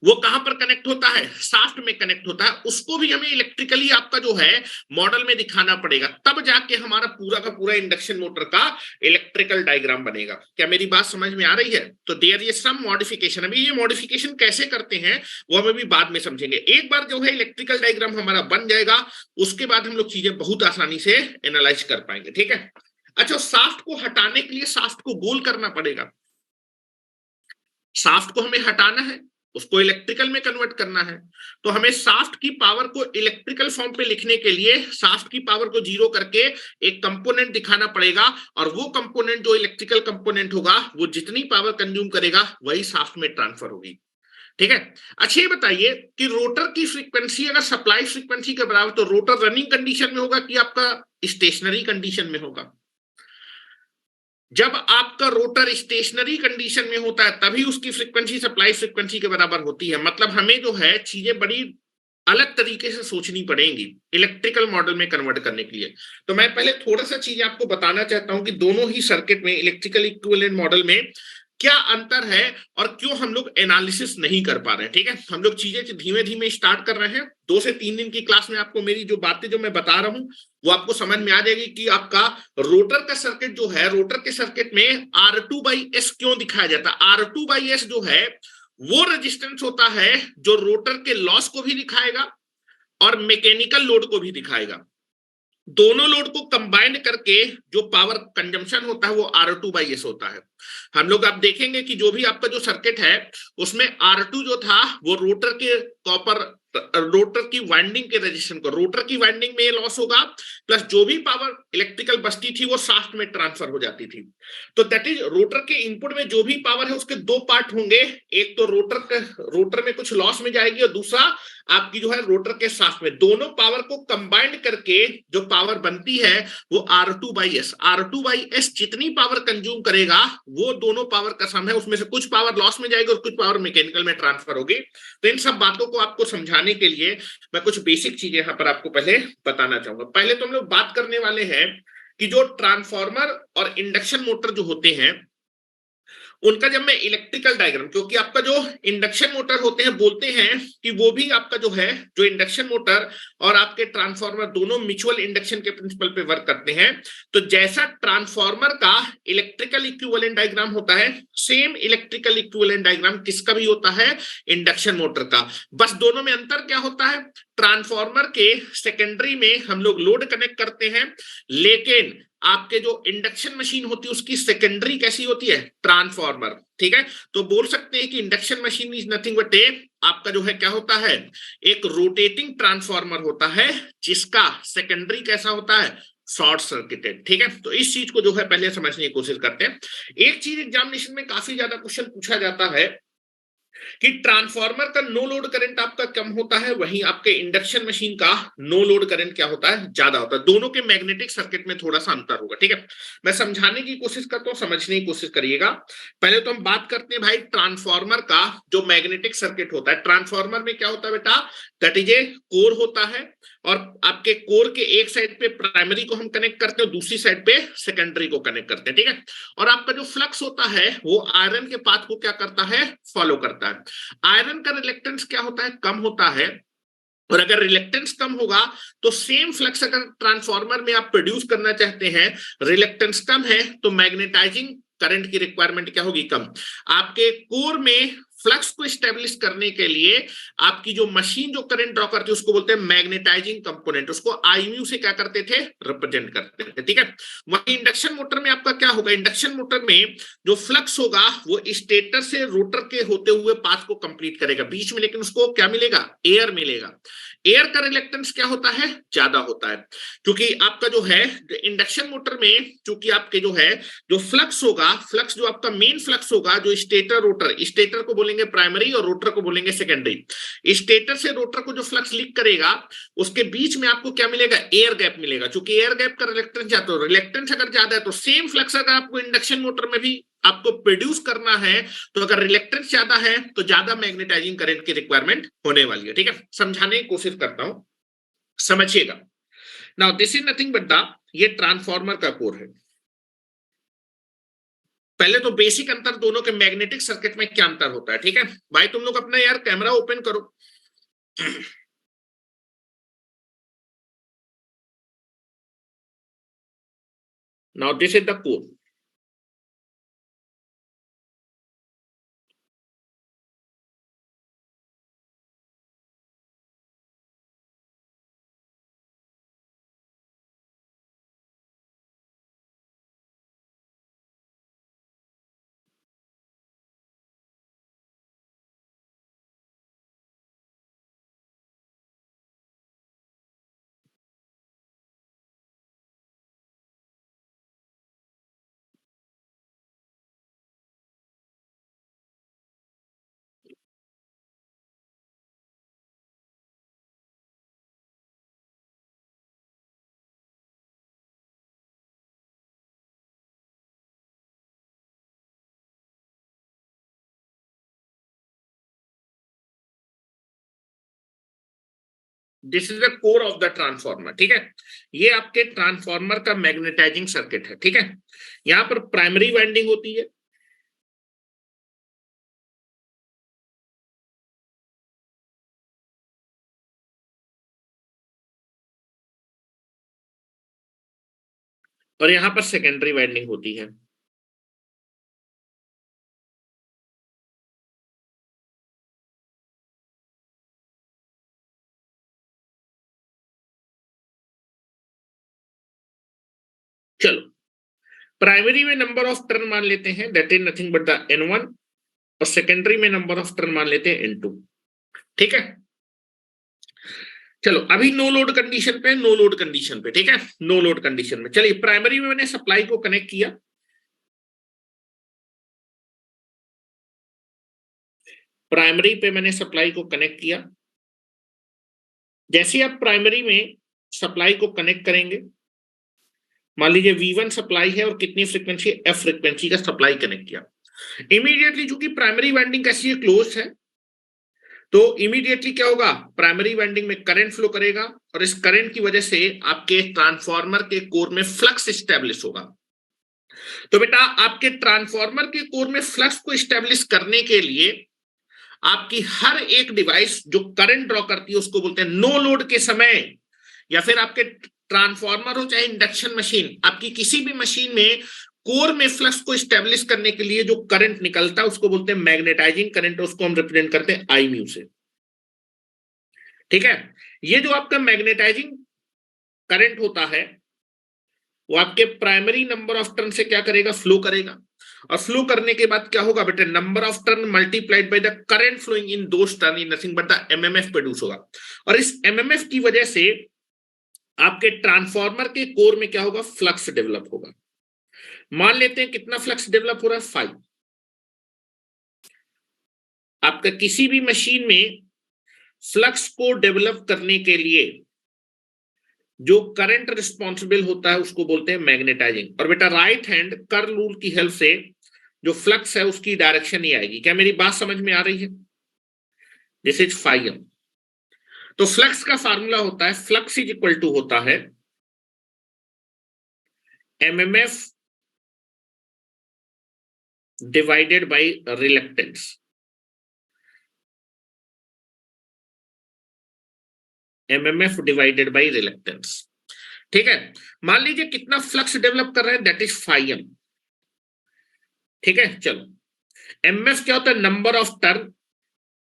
वो कहां पर कनेक्ट होता है, शाफ्ट में कनेक्ट होता है, उसको भी हमें इलेक्ट्रिकली आपका जो है मॉडल में दिखाना पड़ेगा, तब जाके हमारा पूरा का पूरा इंडक्शन मोटर का इलेक्ट्रिकल डायग्राम बनेगा। क्या मेरी बात समझ में आ रही है? तो देयर इज सम मॉडिफिकेशन। अभी ये मॉडिफिकेशन कैसे करते हैं वो हम अभी बाद में समझेंगे। एक बार जो है इलेक्ट्रिकल डायग्राम हमारा बन जाएगा, उसके बाद हम लोग चीजें बहुत आसानी से एनालाइज कर पाएंगे। ठीक है। अच्छा, शाफ्ट को हटाने के लिए शाफ्ट को गोल करना पड़ेगा। शाफ्ट को हमें हटाना है, उसको इलेक्ट्रिकल में कन्वर्ट करना है, तो हमें शाफ्ट की पावर को इलेक्ट्रिकल फॉर्म पे लिखने के लिए शाफ्ट की पावर को जीरो करके एक कंपोनेंट दिखाना पड़ेगा, और वो कंपोनेंट जो इलेक्ट्रिकल कंपोनेंट होगा वो जितनी पावर कंज्यूम करेगा वही शाफ्ट में ट्रांसफर होगी। ठीक है। अच्छा, ये बताइए कि रोटर की फ्रीक्वेंसी अगर सप्लाई फ्रीक्वेंसी के बराबर, तो रोटर रनिंग कंडीशन में होगा कि आपका स्टेशनरी कंडीशन में होगा? जब आपका रोटर स्टेशनरी कंडीशन में होता है तभी उसकी फ्रीक्वेंसी सप्लाई फ्रीक्वेंसी के बराबर होती है। मतलब हमें जो है चीजें बड़ी अलग तरीके से सोचनी पड़ेंगी इलेक्ट्रिकल मॉडल में कन्वर्ट करने के लिए। तो मैं पहले थोड़ा सा चीजें आपको बताना चाहता हूं कि दोनों ही सर्किट में इलेक्ट्रिकल इक्विवेलेंट मॉडल में क्या अंतर है और क्यों हम लोग एनालिसिस नहीं कर पा रहे हैं। ठीक है, हम लोग चीजें धीमे धीमे स्टार्ट कर रहे हैं। 2 से 3 दिन की क्लास में आपको मेरी जो बातें जो मैं बता रहा हूं वो आपको समझ में आ जाएगी कि आपका रोटर का सर्किट जो है, रोटर के सर्किट में R2/S क्यों दिखाया जाता है। R2/S जो है वो रेजिस्टेंस होता है जो रोटर के लॉस को भी दिखाएगा और मैकेनिकल लोड को भी दिखाएगा। दोनों लोड को कंबाइंड करके जो पावर कंजम्पशन होता है वो R2/S होता है। हम लोग आप देखेंगे कि जो भी आपका जो सर्किट है उसमें R2 जो था वो रोटर के कॉपर, रोटर की वाइंडिंग के रेजिस्टेंस को, रोटर की वाइंडिंग में ये लॉस होगा, प्लस जो भी पावर इलेक्ट्रिकल बचती थी वो शाफ्ट में ट्रांसफर हो जाती थी। तो दैट इज रोटर के इनपुट में जो भी पावर है उसके दो पार्ट होंगे, एक तो रोटर में कुछ लॉस में जाएगी और दूसरा आपकी जो है रोटर के शाफ्ट में। दोनों पावर को कंबाइंड करके जो पावर बनती है वो R2/S। R2/S जितनी पावर कंज्यूम करेगा वो दोनों पावर का सम है, उसमें से कुछ पावर लॉस में जाएगी और कुछ पावर मैकेनिकल में ट्रांसफर होगी। तो इन सब बातों को आपको समझाने के लिए मैं कुछ बेसिक चीजें यहां पर आपको पहले बताना चाहूंगा। पहले तो हम लोग बात करने वाले हैं कि जो ट्रांसफार्मर और इंडक्शन मोटर जो होते हैं उनका जब मैं इलेक्ट्रिकल डायग्राम, क्योंकि आपका जो इंडक्शन मोटर होते हैं बोलते हैं कि वो भी आपका जो है, जो इंडक्शन मोटर और आपके ट्रांसफार्मर दोनों म्यूचुअल इंडक्शन के प्रिंसिपल पे वर्क करते हैं। तो जैसा ट्रांसफार्मर का इलेक्ट्रिकल इक्विवेलेंट डायग्राम होता है, सेम इलेक्ट्रिकल इक्विवेलेंट डायग्राम किसका भी होता है, इंडक्शन मोटर का। बस दोनों में अंतर क्या होता है, ट्रांसफार्मर के सेकेंडरी में हम लोग लोड कनेक्ट करते हैं, लेकिन आपके जो इंडक्शन मशीन होती है उसकी सेकेंडरी कैसी होती है, ट्रांसफार्मर। ठीक है, तो बोल सकते हैं कि induction machine is nothing but a, आपका जो है क्या होता है, एक रोटेटिंग ट्रांसफार्मर होता है जिसका सेकेंडरी कैसा होता है, शॉर्ट सर्किटेड। ठीक है, तो इस चीज को जो है पहले समझने की कोशिश करते हैं। एक चीज एग्जामिनेशन में काफी ज्यादा क्वेश्चन पूछा जाता है कि ट्रांसफार्मर का नो लोड करंट आपका कम होता है, वहीं आपके इंडक्शन मशीन का नो लोड करंट क्या होता है, ज्यादा होता है। दोनों के मैग्नेटिक सर्किट में थोड़ा सा अंतर होगा। ठीक है, मैं समझाने की कोशिश करता हूं, समझने की कोशिश करिएगा। पहले तो हम बात करते हैं भाई ट्रांसफार्मर का जो मैग्नेटिक सर्किट होता है। ट्रांसफार्मर में क्या होता है बेटा, दैट इज ए कोर होता है, और आपके कोर के एक साइड पे प्राइमरी को हम कनेक्ट करते हैं, दूसरी साइड पे सेकेंडरी को कनेक्ट करते हैं। ठीक है, और आपका जो फ्लक्स होता है वो आयरन के पाथ को क्या करता है, फॉलो करता है। आयरन का रिलेक्टेंस क्या होता है, कम होता है, और अगर रिलेक्टेंस कम होगा तो सेम फ्लक्स अगर ट्रांसफार्मर में आप प्रोड्यूस करना चाहते हैं, रिलेक्टेंस कम है तो मैग्नेटाइजिंग करंट की रिक्वायरमेंट क्या होगी, कम। आपके कोर में फ्लक्स को स्टेब्लिश करने के लिए आपकी जो मशीन जो करंट ड्रॉ करती है उसको बोलते हैं मैग्नेटाइजिंग कंपोनेंट, उसको आईम्यू से क्या करते थे, रिप्रेजेंट करते थे। ठीक है, वही इंडक्शन मोटर में आपका क्या होगा, इंडक्शन मोटर में जो फ्लक्स होगा वो स्टेटर से रोटर के होते हुए पाथ को कंप्लीट करेगा बीच में, लेकिन उसको क्या मिलेगा, एयर मिलेगा। एयर का रिलेक्टेंस क्या होता है, ज्यादा होता है, क्योंकि आपका जो है इंडक्शन मोटर में चूंकि आपके जो है जो फ्लक्स होगा, फ्लक्स जो आपका मेन फ्लक्स होगा, जो स्टेटर रोटर, स्टेटर को बोलेंगे प्राइमरी और रोटर को बोलेंगे सेकेंडरी। स्टेटर से रोटर को जो फ्लक्स लीक करेगा उसके बीच में आपको क्या मिलेगा, एयर गैप मिलेगा। चूंकि एयर गैप का रिलेक्टेंस ज्यादा, तो रिलेक्टेंस अगर ज्यादा है तो सेम फ्लक्स अगर आपको इंडक्शन मोटर में भी आपको प्रोड्यूस करना है, तो अगर रिलेक्टेंस ज्यादा है तो ज्यादा मैग्नेटाइजिंग करंट की रिक्वायरमेंट होने वाली है। ठीक है, समझाने की कोशिश करता हूं, समझिएगा। Now this is nothing but the, ये ट्रांसफार्मर का कोर है। पहले तो बेसिक अंतर दोनों के मैग्नेटिक सर्किट में क्या अंतर होता है। ठीक है भाई, तुम लोग अपना यार कैमरा ओपन करो। Now this is the core. This is the core of the transformer. ठीक है, ये आपके ट्रांसफार्मर का मैग्नेटाइजिंग सर्किट है। ठीक है, यहां पर प्राइमरी वाइंडिंग होती है, और यहां पर सेकेंडरी वाइंडिंग होती है। चलो, प्राइमरी में नंबर ऑफ टर्न मान लेते हैं, that is nothing but the N1, और सेकेंडरी में नंबर ऑफ टर्न मान लेते हैं N2। ठीक है, चलो अभी नो लोड कंडीशन पे, नो लोड कंडीशन पे, ठीक है, नो लोड कंडीशन में चलिए प्राइमरी में मैंने सप्लाई को कनेक्ट किया, प्राइमरी पे मैंने सप्लाई को कनेक्ट किया। जैसे आप प्राइमरी में सप्लाई को कनेक्ट करेंगे, मान लीजिए V1 सप्लाई है और कितनी फ्रीक्वेंसी, F फ्रीक्वेंसी का सप्लाई कनेक्ट किया, इमीडिएटली चूंकि प्राइमरी वाइंडिंग कैसी है, क्लोज है, तो इमीडिएटली क्या होगा, प्राइमरी वाइंडिंग में करंट फ्लो करेगा और इस करंट की वजह से आपके ट्रांसफार्मर के कोर में फ्लक्स स्टैब्लिश होगा। तो बेटा आपके ट्रांसफार्मर के कोर में फ्लक्स को स्टैब्लिश करने के लिए आपकी हर एक डिवाइस जो करंट ड्रॉ करती है उसको बोलते हैं नो लोड के समय, या फिर आपके ट्रांसफार्मर हो चाहे इंडक्शन मशीन, आपकी किसी भी मशीन में कोर में फ्लक्स को स्टैब्लिश करने के लिए जो करंट निकलता है उसको बोलते हैं मैग्नेटाइजिंग करंट, उसको हम रिप्रेजेंट करते हैं आई म्यू से। ठीक है, ये जो आपका मैग्नेटाइजिंग करंट होता है वो आपके प्राइमरी नंबर ऑफ टर्न से क्या करेगा, फ्लो करेगा, और फ्लो करने के बाद क्या होगा बेटा, number of turn multiplied by the current flowing in those turn in nothing but the MMF produce होगा, और इस एमएमएफ की वजह से आपके ट्रांसफार्मर के कोर में क्या होगा, फ्लक्स डेवलप होगा। मान लेते हैं कितना फ्लक्स डेवलप हो रहा है, 5। आपका किसी भी मशीन में फ्लक्स को डेवलप करने के लिए जो करंट रिस्पॉन्सिबल होता है उसको बोलते हैं मैग्नेटाइजिंग। और बेटा राइट हैंड कर्ल रूल की हेल्प से जो फ्लक्स है उसकी डायरेक्शन ही आएगी। क्या मेरी बात समझ में आ रही है? This is phi M. तो फ्लक्स का फार्मूला होता है, फ्लक्स इज इक्वल टू होता है MMF divided by reluctance. MMF divided by reluctance. ठीक है, मान लीजिए कितना फ्लक्स डेवलप कर रहे हैं, दैट इज फाई एम। ठीक है, चलो एमएफ क्या होता है, नंबर ऑफ टर्न,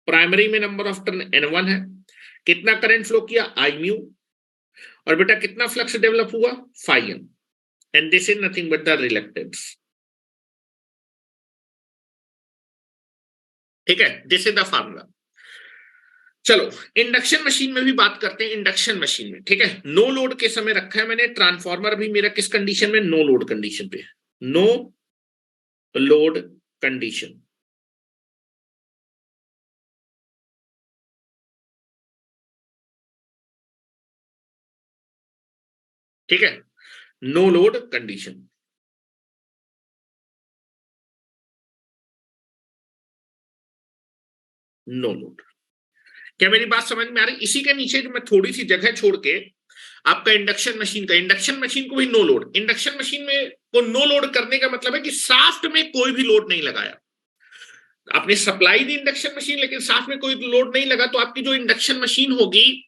प्राइमरी में नंबर ऑफ टर्न N1 है, कितना करंट फ्लो किया, आई म्यू, और बेटा कितना फ्लक्स डेवलप हुआ, phi M, and this is nothing but the reluctance. ठीक है, दिस इज द फार्मूला। चलो इंडक्शन मशीन में भी बात करते हैं। इंडक्शन मशीन में ठीक है, नो लोड के समय रखा है मैंने ट्रांसफार्मर भी मेरा किस कंडीशन में, नो लोड कंडीशन पे, नो लोड कंडीशन। ठीक है, no load condition. No load. क्या मेरी बात समझ में आ रही? इसी के नीचे जो मैं थोड़ी सी जगह छोड़ के आपका इंडक्शन मशीन का, इंडक्शन मशीन को भी नो लोड, इंडक्शन मशीन में को नो लोड करने का मतलब है कि शाफ्ट में कोई भी लोड नहीं लगाया, आपने सप्लाई दी इंडक्शन मशीन लेकिन शाफ्ट में कोई लोड नहीं लगा, तो आपकी जो इंडक्शन मशीन होगी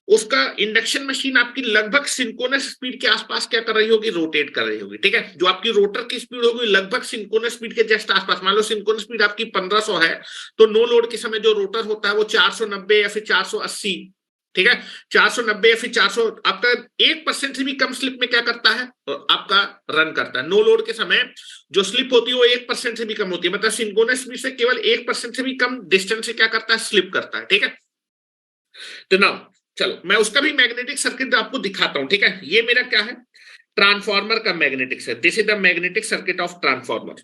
उसका इंडक्शन मशीन आपकी लगभग सिंक्रोनस स्पीड के आसपास क्या कर रही होगी, रोटेट कर रही होगी। ठीक है, जो आपकी रोटर की स्पीड होगी लगभग सिंक्रोनस स्पीड के जस्ट आसपास। मान लो सिंक्रोनस स्पीड आपकी 1500 है, तो नो लोड के समय जो रोटर होता है वो 490 या फिर 480, ठीक है 490 या फिर 400, आपका 1% से भी कम स्लिप में क्या करता है, तो आपका रन करता है। नो लोड के समय जो स्लिप होती है वो 1% से भी कम होती है, मतलब सिंक्रोनस स्पीड से केवल 1% से भी कम डिस्टेंस से क्या करता है, स्लिप करता है। ठीक है, तो नाउ चलो मैं उसका भी मैग्नेटिक सर्किट आपको दिखाता हूं। ठीक है, ये मेरा क्या है, ट्रांसफार्मर का magnetic circuit. This is the magnetic circuit of transformer.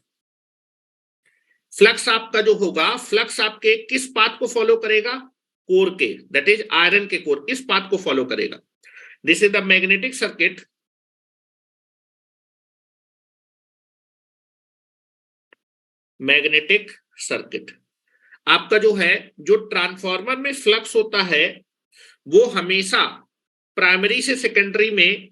Flux आपका जो होगा, फ्लक्स आपके किस पाथ को फॉलो करेगा, कोर के, दैट इज आयरन के कोर, इस पाथ को फॉलो करेगा। This is the magnetic circuit, magnetic circuit. आपका जो है, जो ट्रांसफार्मर में फ्लक्स होता है वो हमेशा प्राइमरी से सेकेंडरी में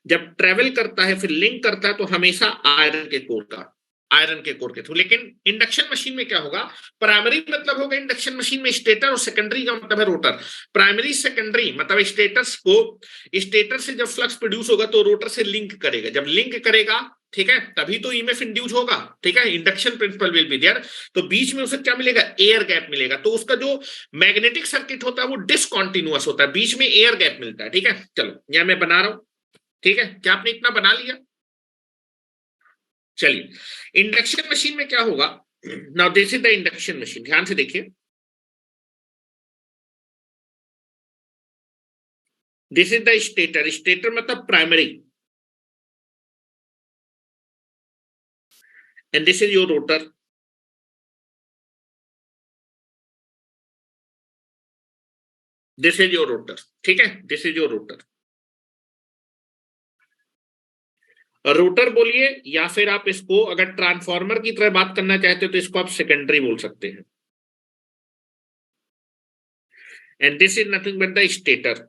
जब ट्रेवल करता है, फिर लिंक करता है, तो हमेशा आयरन के कोर का, आयरन के कोर के थ्रू। लेकिन इंडक्शन मशीन में क्या होगा, प्राइमरी मतलब होगा इंडक्शन मशीन में स्टेटर, और सेकेंडरी का मतलब है रोटर। प्राइमरी सेकेंडरी मतलब स्टेटर्स को, स्टेटर से जब फ्लक्स प्रोड्यूस होगा तो रोटर से लिंक करेगा, जब लिंक करेगा ठीक है तभी तो ईएमएफ इंड्यूस होगा। ठीक है, induction principle will be there, तो बीच में उसे क्या मिलेगा, एयर गैप मिलेगा। तो उसका जो मैग्नेटिक सर्किट होता है वो डिसकंटीन्यूअस होता है, बीच में एयर गैप मिलता है। ठीक है, चलो यहां मैं बना रहा हूं। ठीक है, क्या आपने इतना बना लिया? चलिए इंडक्शन मशीन में क्या होगा, now this is the induction machine, ध्यान से देखिए, this is the stator, stator मतलब primary, and this is your rotor, this is your rotor, ठीक है, this is your rotor. Rotor बोलिए, या फिर आप इसको अगर ट्रांसफार्मर की तरह बात करना चाहते हो तो इसको आप सेकेंडरी बोल सकते हैं, and this is nothing but the stator.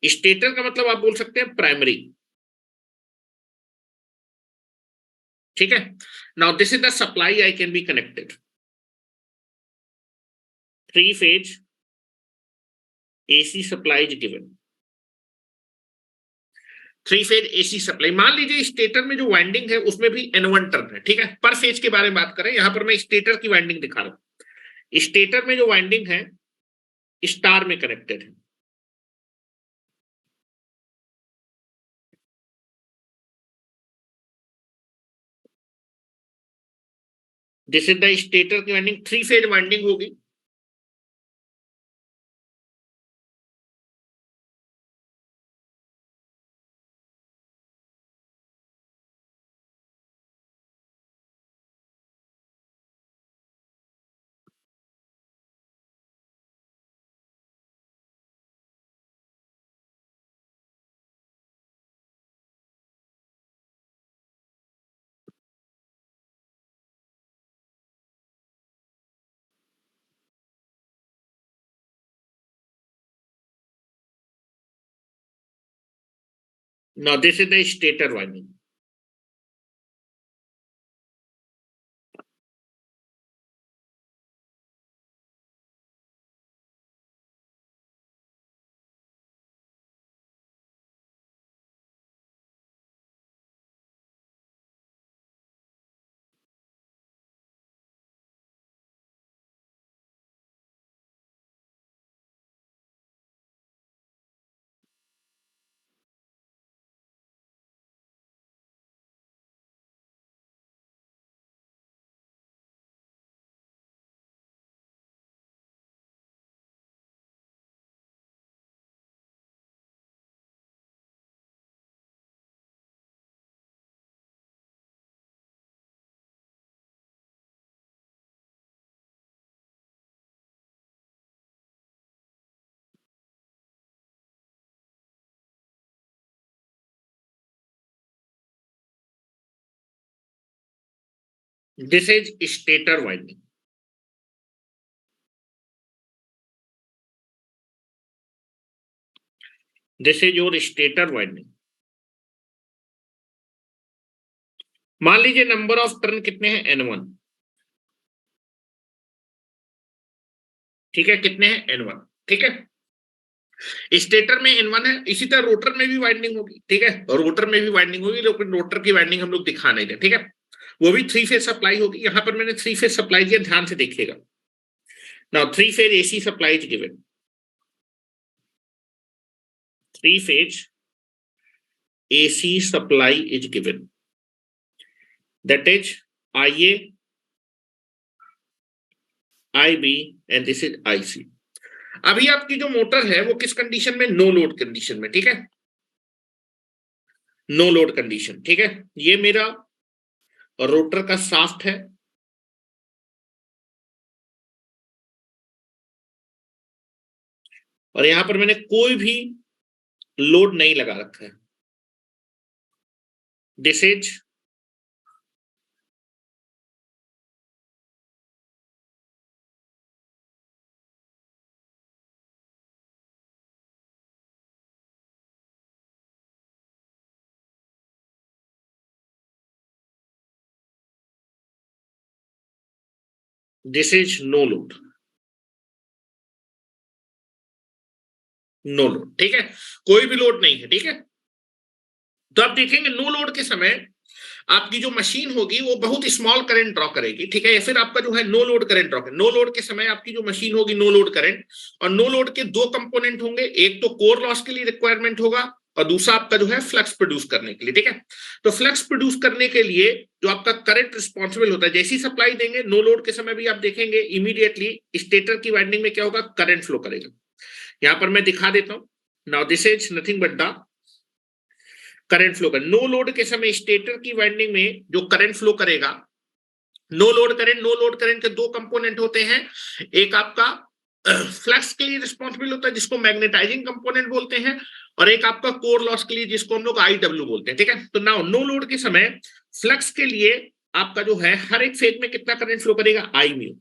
Stator का मतलब आप बोल सकते हैं प्राइमरी, ठीक है। Now this is the supply I can be connected, 3-phase AC supply is given, 3-phase AC supply. मान लीजिए स्टेटर में जो वाइंडिंग है उसमें भी N1 टर्न है, ठीक है, पर फेज के बारे में बात करें, यहां पर मैं स्टेटर की वाइंडिंग दिखा रहा हूं। स्टेटर में जो वाइंडिंग है स्टार में कनेक्टेड है, दिस इज द स्टेटर की वाइंडिंग, 3-phase वाइंडिंग होगी, now this is the stator winding. This is stator winding, this is your stator winding. मान लीजिए नंबर ऑफ टर्न कितने हैं, N1, ठीक है, कितने हैं, N1, ठीक है। स्टेटर में N1 है, इसी तरह रोटर में भी वाइंडिंग होगी, ठीक है, और रोटर में भी वाइंडिंग होगी, लेकिन रोटर की वाइंडिंग हम लोग दिखा नहीं रहे, ठीक है, वो भी 3-phase सप्लाई होगी। यहां पर मैंने 3-phase सप्लाई दिया, ध्यान से देखिएगा। Now 3-phase AC supply is given, 3-phase AC supply is given, that is IA, IB and this is IC। अभी आपकी जो मोटर है वो किस कंडीशन में, नो लोड कंडीशन में, ठीक है, नो लोड कंडीशन, ठीक है। ये मेरा रोटर का शाफ्ट है, और यहां पर मैंने कोई भी लोड नहीं लगा रखा है, this is no load, no load, ठीक है, कोई भी लोड नहीं है, ठीक है। तो आप देखेंगे नो लोड के समय आपकी जो मशीन होगी वो बहुत स्मॉल करंट ड्रॉ करेगी, ठीक है, या फिर आपका जो है नो लोड करंट ड्रॉ करेगी। नो लोड के समय आपकी जो मशीन होगी नो लोड करंट, और नो लोड के दो कंपोनेंट होंगे, एक तो कोर लॉस के लिए रिक्वायरमेंट होगा और दूसरा आपका जो है फ्लक्स प्रोड्यूस करने के लिए, ठीक है। तो फ्लक्स प्रोड्यूस करने के लिए जो आपका करंट रिस्पॉन्सिबल होता है, जैसी सप्लाई देंगे नो लोड के समय भी आप देखेंगे इमीडिएटली स्टेटर की वाइंडिंग में क्या होगा, करंट फ्लो करेगा। यहां पर मैं दिखा देता हूं। Now this is nothing but the current flow. No load के समय स्टेटर की वाइंडिंग में जो करंट फ्लो करेगा, नो लोड करंट के दो कंपोनेंट होते हैं। एक आपका फ्लक्स के लिए रिस्पॉन्सिबल होता है जिसको मैग्नेटाइजिंग कंपोनेंट बोलते हैं, और एक आपका कोर लॉस के लिए जिसको हम लोग IW बोलते हैं, ठीक है। तो नाउ नो लोड के समय फ्लक्स के लिए आपका जो है हर एक फेज में कितना करंट फ्लो करेगा, I म्यू।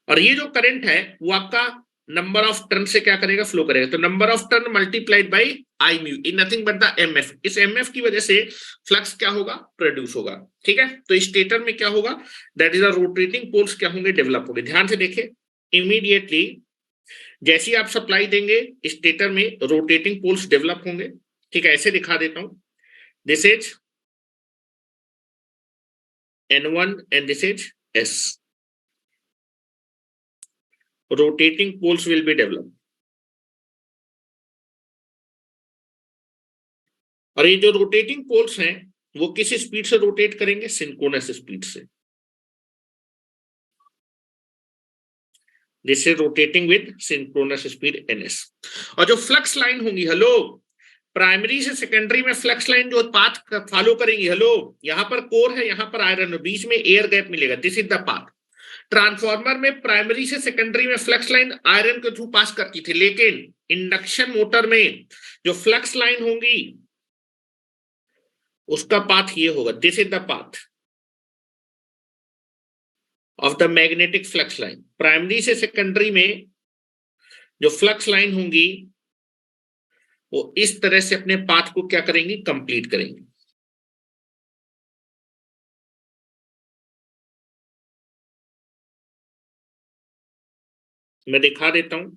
और ये जो करंट है वो आपका नंबर ऑफ टर्न से क्या करेगा, फ्लो करेगा। तो number of turn multiplied by I mu in nothing but the MF। इस MF की वजह से फ्लक्स क्या होगा, प्रोड्यूस होगा, ठीक है। तो स्टेटर में क्या होगा, that is the rotating poles क्या होंगे, डेवलप होंगे। ध्यान से देखें, इमीडिएटली जैसी आप सप्लाई देंगे स्टेटर में रोटेटिंग पोल्स डेवलप होंगे, ठीक है। ऐसे दिखा देता हूं, this is N1 and this is S। rotating poles will be developed। और ये जो रोटेटिंग पोल्स हैं वो किस स्पीड से रोटेट करेंगे, सिंक्रोनस स्पीड से। This is rotating with synchronous speed NS। और जो फ्लक्स लाइन होंगी, हेलो, प्राइमरी से सेकेंडरी में फ्लक्स लाइन जो पाथ फॉलो करेंगी, हेलो, यहां पर कोर है, यहां पर आयरन है, बीच में एयर गैप मिलेगा, this is the path. Transformer में प्राइमरी से सेकेंडरी में फ्लक्स लाइन आयरन के थ्रू पास करती थी, लेकिन इंडक्शन मोटर में जो फ्लक्स लाइन होंगी उसका पाथ ये होगा, this is the path of the magnetic flux line. Primary से सेकेंडरी में जो फ्लक्स लाइन होंगी वो इस तरह से अपने पाथ को क्या करेंगी, कंप्लीट करेंगी। मैं दिखा देता हूं।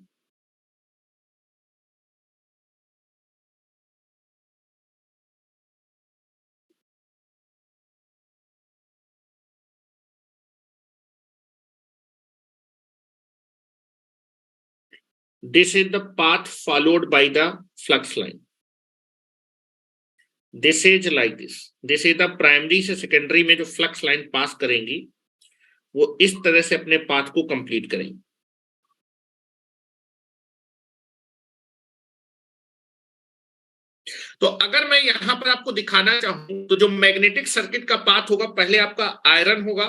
This is the path followed by the flux line. This is like this. This is the primary से secondary में जो flux line पास करेंगी वो इस तरह से अपने पाथ को कंप्लीट करेंगी। तो अगर मैं यहां पर आपको दिखाना चाहूं तो जो मैग्नेटिक सर्किट का पाथ होगा, पहले आपका आयरन होगा,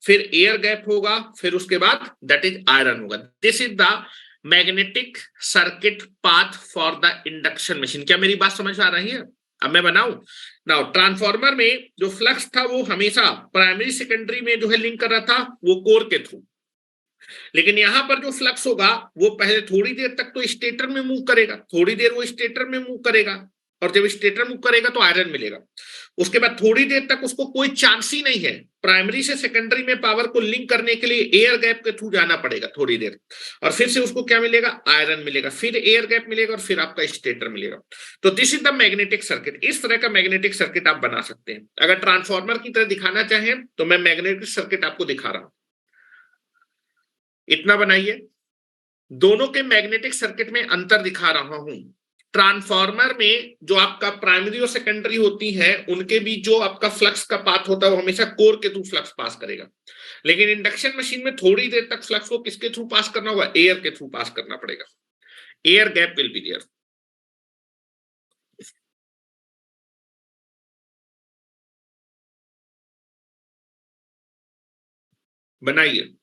फिर एयर गैप होगा, फिर उसके बाद दैट इज आयरन होगा। This is the magnetic circuit path for the induction machine. क्या मेरी बात समझ आ रही है? अब मैं बनाऊं। नाउ ट्रांसफार्मर में जो फ्लक्स था वो हमेशा प्राइमरी सेकेंडरी में जो है लिंक कर रहा था वो कोर के थ्रू, लेकिन यहां पर जो फ्लक्स होगा वो पहले थोड़ी देर तक तो स्टेटर में मूव करेगा, थोड़ी देर वो स्टेटर में मूव करेगा, और जब स्टेटर मूव करेगा तो आयरन मिलेगा। उसके बाद थोड़ी देर तक उसको कोई चांस ही नहीं है प्राइमरी से सेकेंडरी में पावर को लिंक करने के लिए, एयर गैप के थ्रू जाना पड़ेगा थोड़ी देर, और फिर से उसको क्या मिलेगा, आयरन मिलेगा, फिर एयर गैप मिलेगा, और फिर आपका स्टेटर मिलेगा। तो this is the magnetic circuit. इस तरह का मैग्नेटिक सर्किट आप बना सकते हैं। अगर ट्रांसफार्मर की तरह दिखाना चाहें तो मैं मैग्नेटिक सर्किट आपको दिखा रहा हूं, इतना बनाइए। दोनों के मैग्नेटिक सर्किट में अंतर दिखा रहा हूं। ट्रांसफार्मर में जो आपका प्राइमरी और सेकेंडरी होती है उनके बीच जो आपका फ्लक्स का पाथ होता है वो हमेशा कोर के थ्रू फ्लक्स पास करेगा, लेकिन इंडक्शन मशीन में थोड़ी देर तक फ्लक्स को किसके थ्रू पास करना होगा, एयर के थ्रू पास करना पड़ेगा। Air gap will be there. बनाइए।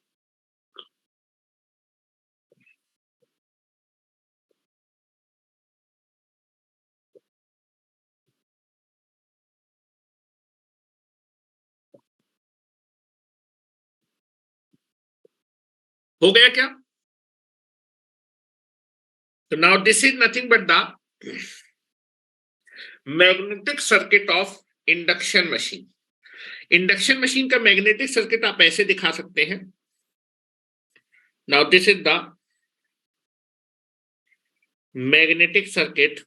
हो गया क्या? तो now this is nothing but the magnetic circuit of induction machine. Induction machine का मैग्नेटिक सर्किट आप ऐसे दिखा सकते हैं। Now this is the magnetic circuit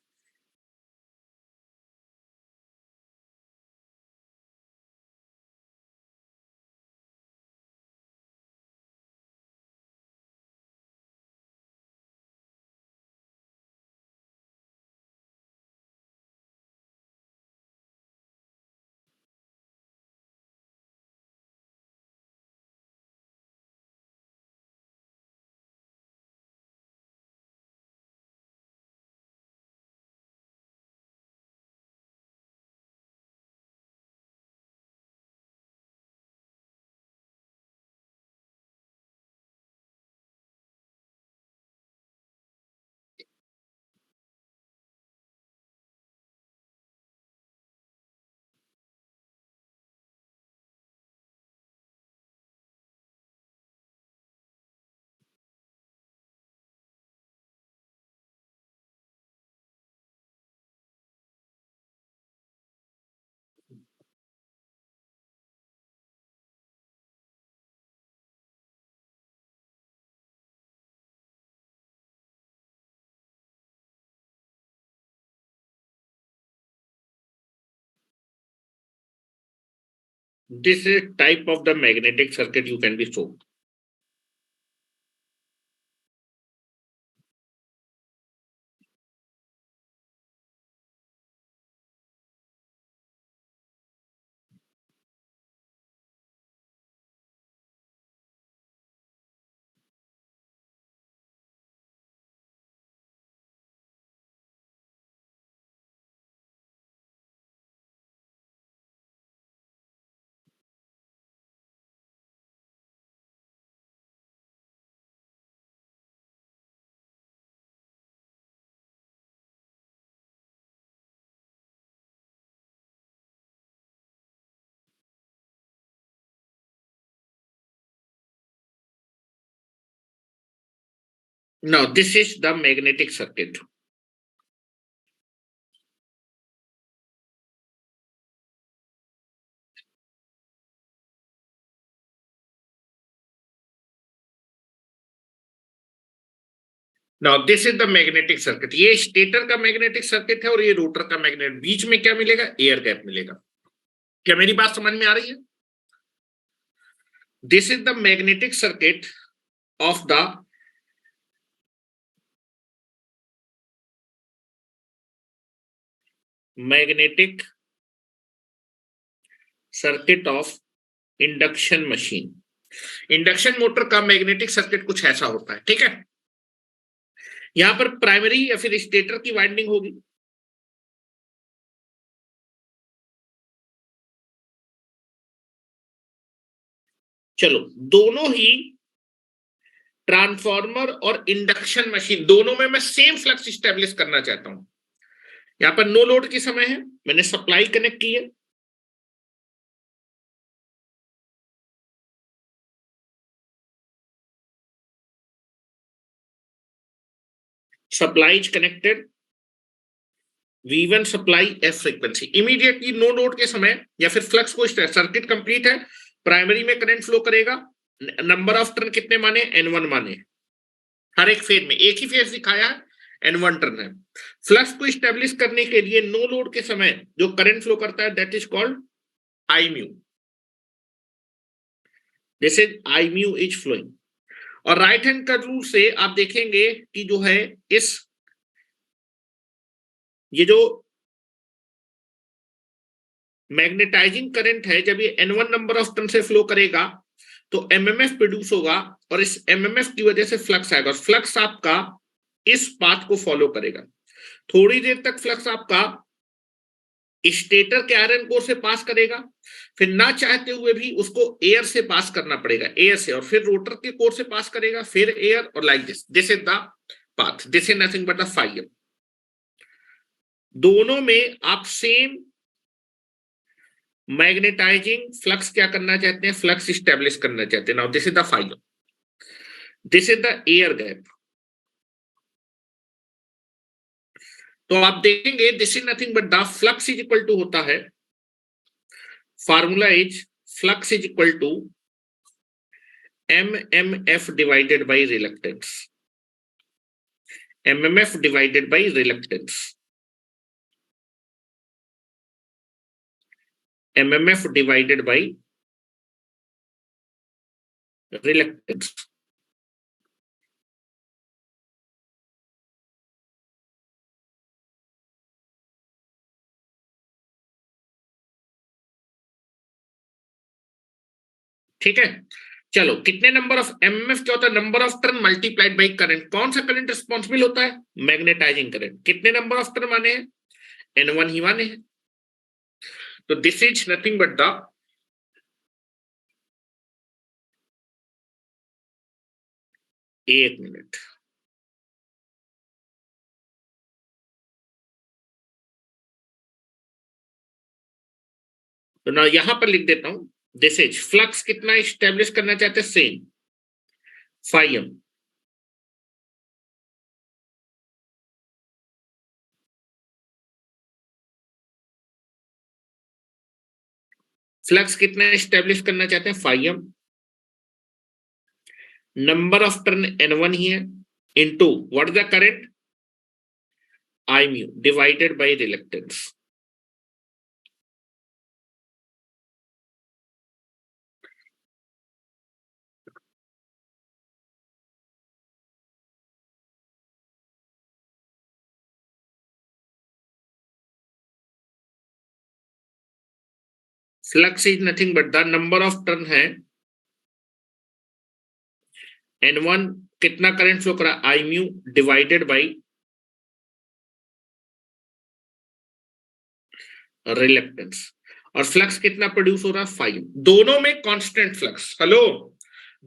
This is type of the magnetic circuit you can be shown. Now this is the magnetic circuit. Now this is the magnetic circuit. ये स्टेटर का मैग्नेटिक सर्किट है और ये रोटर का मैग्नेट, बीच में क्या मिलेगा? एयर गैप मिलेगा। क्या मेरी बात समझ में आ रही है? This is the magnetic circuit of the magnetic circuit of induction machine. Induction motor का मैग्नेटिक सर्किट कुछ ऐसा होता है, ठीक है। यहां पर प्राइमरी या फिर स्टेटर की वाइंडिंग होगी, चलो दोनों ही ट्रांसफार्मर और इंडक्शन मशीन दोनों में मैं सेम फ्लक्स स्टैब्लिश करना चाहता हूं। यहां पर नो लोड की समय है, मैंने सप्लाई कनेक्ट की है, supply connected, V1 supply F frequency. Immediately no load के समय या फिर फ्लक्स को सर्किट कंप्लीट है, प्राइमरी में करंट फ्लो करेगा, नंबर ऑफ टर्न कितने माने? N1 माने, हर एक फेज में एक ही फेज दिखाया है, N1 टर्न है। फ्लक्स को स्टेब्लिश करने के लिए नो लोड के समय जो करंट फ्लो करता है that is called I mu. This is I mu is flowing. और राइट हैंड का रूल से आप देखेंगे कि जो है इस ये जो मैग्नेटाइजिंग करंट है, जब ये N1 नंबर ऑफ टर्न से फ्लो करेगा तो एमएमएफ प्रोड्यूस होगा और इस एमएमएफ की वजह से फ्लक्स आएगा और फ्लक्स आपका इस पाथ को फॉलो करेगा। थोड़ी देर तक फ्लक्स आपका स्टेटर के आयरन कोर से पास करेगा, फिर ना चाहते हुए भी उसको एयर से पास करना पड़ेगा, एयर से, और फिर रोटर के कोर से पास करेगा, फिर एयर, और like this is the path, this is nothing but the five. दोनों में आप सेम मैग्नेटाइजिंग फ्लक्स क्या करना चाहते हैं? फ्लक्स स्टैब्लिश करना चाहते हैं। Now this is the phi, this is the air gap. तो आप देखेंगे this is nothing but the flux is equal to होता है, formula is flux is equal to MMF divided by reluctance, MMF divided by reluctance, MMF divided by reluctance. ठीक है, चलो कितने नंबर ऑफ एमएमएफ क्या होता है? Number of turn multiplied by current. कौन सा करंट रिस्पॉन्सिबल होता है? Magnetising current. कितने नंबर ऑफ टर्न माने हैं? N1 ही माने हैं। तो this is nothing but the एक मिनट, तो ना यहां पर लिख देता हूं, दिस इज फ्लक्स कितना स्टेब्लिश करना चाहते हैं? Same phi. फ्लक्स कितना स्टेब्लिश करना चाहते हैं? Phi. Number of turn N1 ही है, into what the current? I mu divided by reluctance. Flux is nothing but the number of turn है N1, कितना करंट फ्लो करा I mu divided by reluctance, और फ्लक्स कितना प्रोड्यूस हो रहा है 5। दोनों में कांस्टेंट फ्लक्स, हेलो,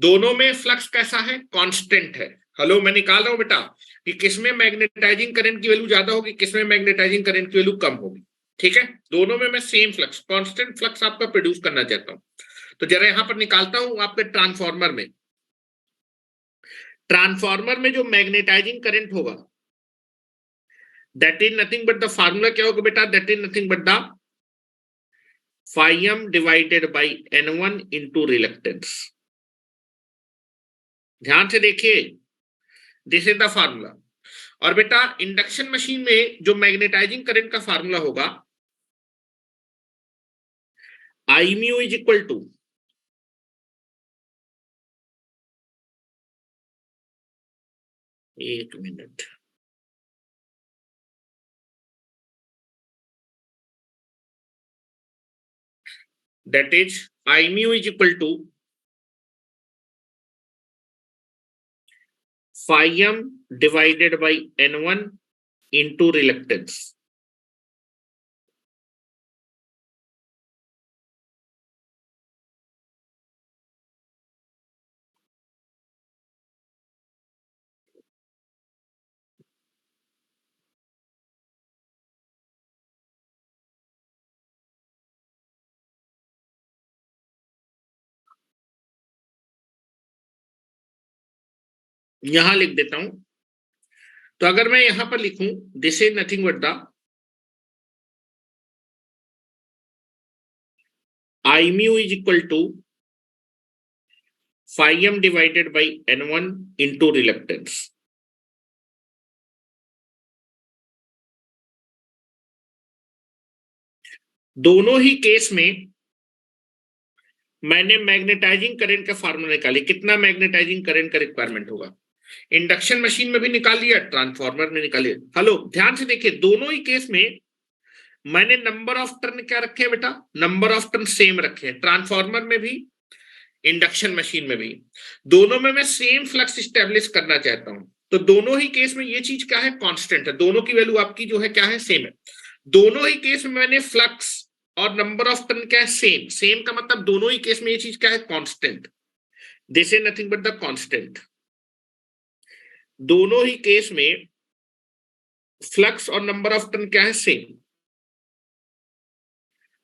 दोनों में फ्लक्स कैसा है, कांस्टेंट है। हेलो, मैं निकाल रहा हूं बेटा कि किसमें मैग्नेटाइजिंग करंट की वैल्यू ज्यादा होगी, किसमें मैग्नेटाइजिंग करंट की वैल्यू कम होगी। ठीक है, दोनों में मैं सेम फ्लक्स, कांस्टेंट फ्लक्स आपका प्रोड्यूस करना चाहता हूं। तो जरा यहां पर निकालता हूं आपके ट्रांसफार्मर में। ट्रांसफार्मर में जो मैग्नेटाइजिंग करंट होगा that is nothing but the formula क्या होगा बेटा, that is nothing but the phi m divided by N1 into reluctance. ध्यान से देखिए, दिस इज द फार्मूला। और बेटा इंडक्शन मशीन में जो मैग्नेटाइजिंग करंट का फार्मूला होगा I mu is equal to, एक मिनट, that is I mu is equal to phi m divided by N1 into reluctance। यहां लिख देता हूं, तो अगर मैं यहां पर लिखूं this is nothing but the I mu is equal to phi m divided by N1 into reluctance। दोनों ही केस में मैंने मैग्नेटाइजिंग करंट का फार्मूला निकाली, कितना मैग्नेटाइजिंग करंट का रिक्वायरमेंट होगा। इंडक्शन मशीन में भी निकाल लिया, ट्रांसफार्मर में निकाल लिया। हेलो, ध्यान से देखिए, दोनों ही केस में मैंने नंबर ऑफ टर्न क्या रखे हैं बेटा, नंबर ऑफ टर्न सेम रखे हैं, ट्रांसफार्मर में भी इंडक्शन मशीन में भी। दोनों में मैं सेम फ्लक्स स्टेब्लिश करना चाहता हूं, तो दोनों ही केस में ये चीज क्या है, कांस्टेंट है, दोनों की वैल्यू आपकी जो है क्या है, सेम है। दोनों ही केस में मैंने फ्लक्स और नंबर ऑफ टर्न क्या है, सेम। सेम का मतलब दोनों ही केस में ये चीज क्या है, constant. This is nothing but the constant. दोनों ही केस में फ्लक्स और नंबर ऑफ टर्न क्या है, सेम।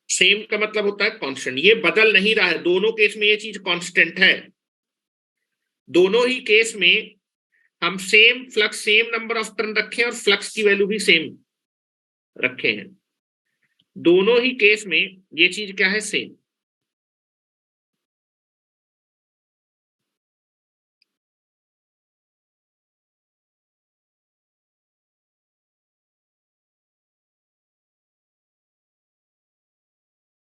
सेम का मतलब होता है कांस्टेंट, ये बदल नहीं रहा है, दोनों केस में ये चीज कांस्टेंट है। दोनों ही केस में हम same flux, same number of turn रखे और फ्लक्स की वैल्यू भी सेम रखे हैं। दोनों ही केस में ये चीज क्या है, सेम।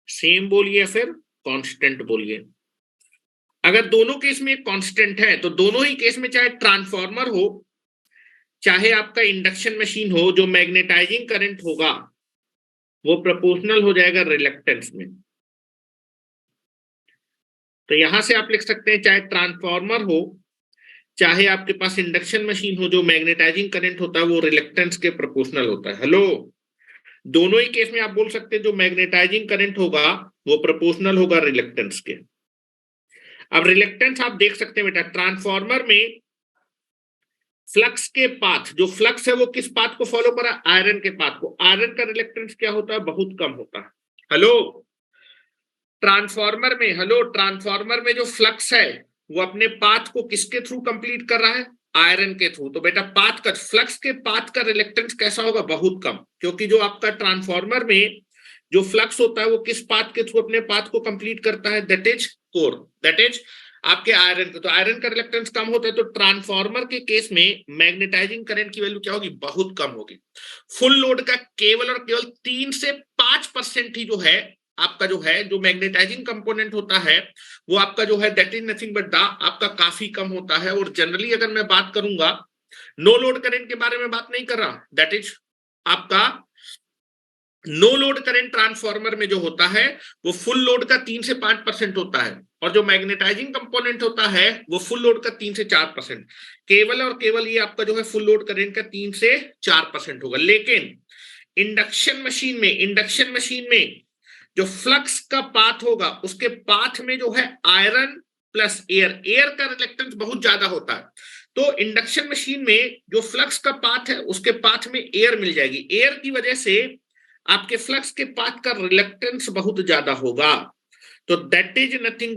सेम बोलिए फिर कांस्टेंट बोलिए। अगर दोनों केस में कांस्टेंट है तो दोनों ही केस में, चाहे ट्रांसफार्मर हो चाहे आपका इंडक्शन मशीन हो, जो मैग्नेटाइजिंग करंट होगा वो प्रोपोर्शनल हो जाएगा रिलक्टेंस में। तो यहां से आप लिख सकते हैं, चाहे ट्रांसफार्मर हो चाहे आपके पास इंडक्शन मशीन हो, जो मैग्नेटाइजिंग करंट होता है वो रिलक्टेंस के प्रोपोर्शनल होता है। हेलो, दोनों ही केस में आप बोल सकते हैं जो मैग्नेटाइजिंग करंट होगा वो प्रोपोर्शनल होगा रिलक्टेंस के। अब रिलक्टेंस आप देख सकते हैं बेटा, ट्रांसफार्मर में फ्लक्स के पाथ, जो फ्लक्स है वो किस पाथ को फॉलो करा, आयरन के पाथ को। आयरन का रिलक्टेंस क्या होता है, बहुत कम होता है। हेलो, ट्रांसफार्मर में, हेलो, ट्रांसफार्मर में जो फ्लक्स है वो अपने पाथ को किसके थ्रू कंप्लीट कर रहा है, आयरन के थ्रू। तो बेटा पाथ का, फ्लक्स के पाथ का रिलक्टेंस कैसा होगा, बहुत कम, क्योंकि जो आपका ट्रांसफार्मर में जो फ्लक्स होता है वो किस पाथ के थ्रू अपने पाथ को कंप्लीट करता है, that is core, that is आपके आयरन का। तो आयरन का रिलक्टेंस कम होता है, तो ट्रांसफार्मर के केस में मैग्नेटाइजिंग करंट की वैल्यू क्या होगी, बहुत कम होगी। फुल लोड का केवल और केवल 3 से 5% ही जो है आपका, जो है जो मैग्नेटाइजिंग कंपोनेंट होता है वो आपका जो है that is nothing but the आपका काफी कम होता है। और जनरली अगर मैं बात करूंगा, नो लोड करंट के बारे में बात नहीं कर रहा, दैट इज आपका नो लोड करंट ट्रांसफार्मर में जो होता है वो फुल लोड का 3 से 5% होता है, और जो मैग्नेटाइजिंग कंपोनेंट होता है वो फुल लोड का 3 से 4%। केवल और केवल ये आपका जो है फुल लोड करंट का 3 से 4% होगा। लेकिन इंडक्शन मशीन में जो फ्लक्स का पाथ होगा उसके पाथ में जो है आयरन प्लस एयर, एयर का रिलेक्टेंस बहुत ज्यादा होता है। तो इंडक्शन मशीन में जो फ्लक्स का पाथ है उसके पाथ में एयर मिल जाएगी, एयर की वजह से आपके फ्लक्स के पाथ का रिलेक्टेंस बहुत ज्यादा होगा। तो that is nothing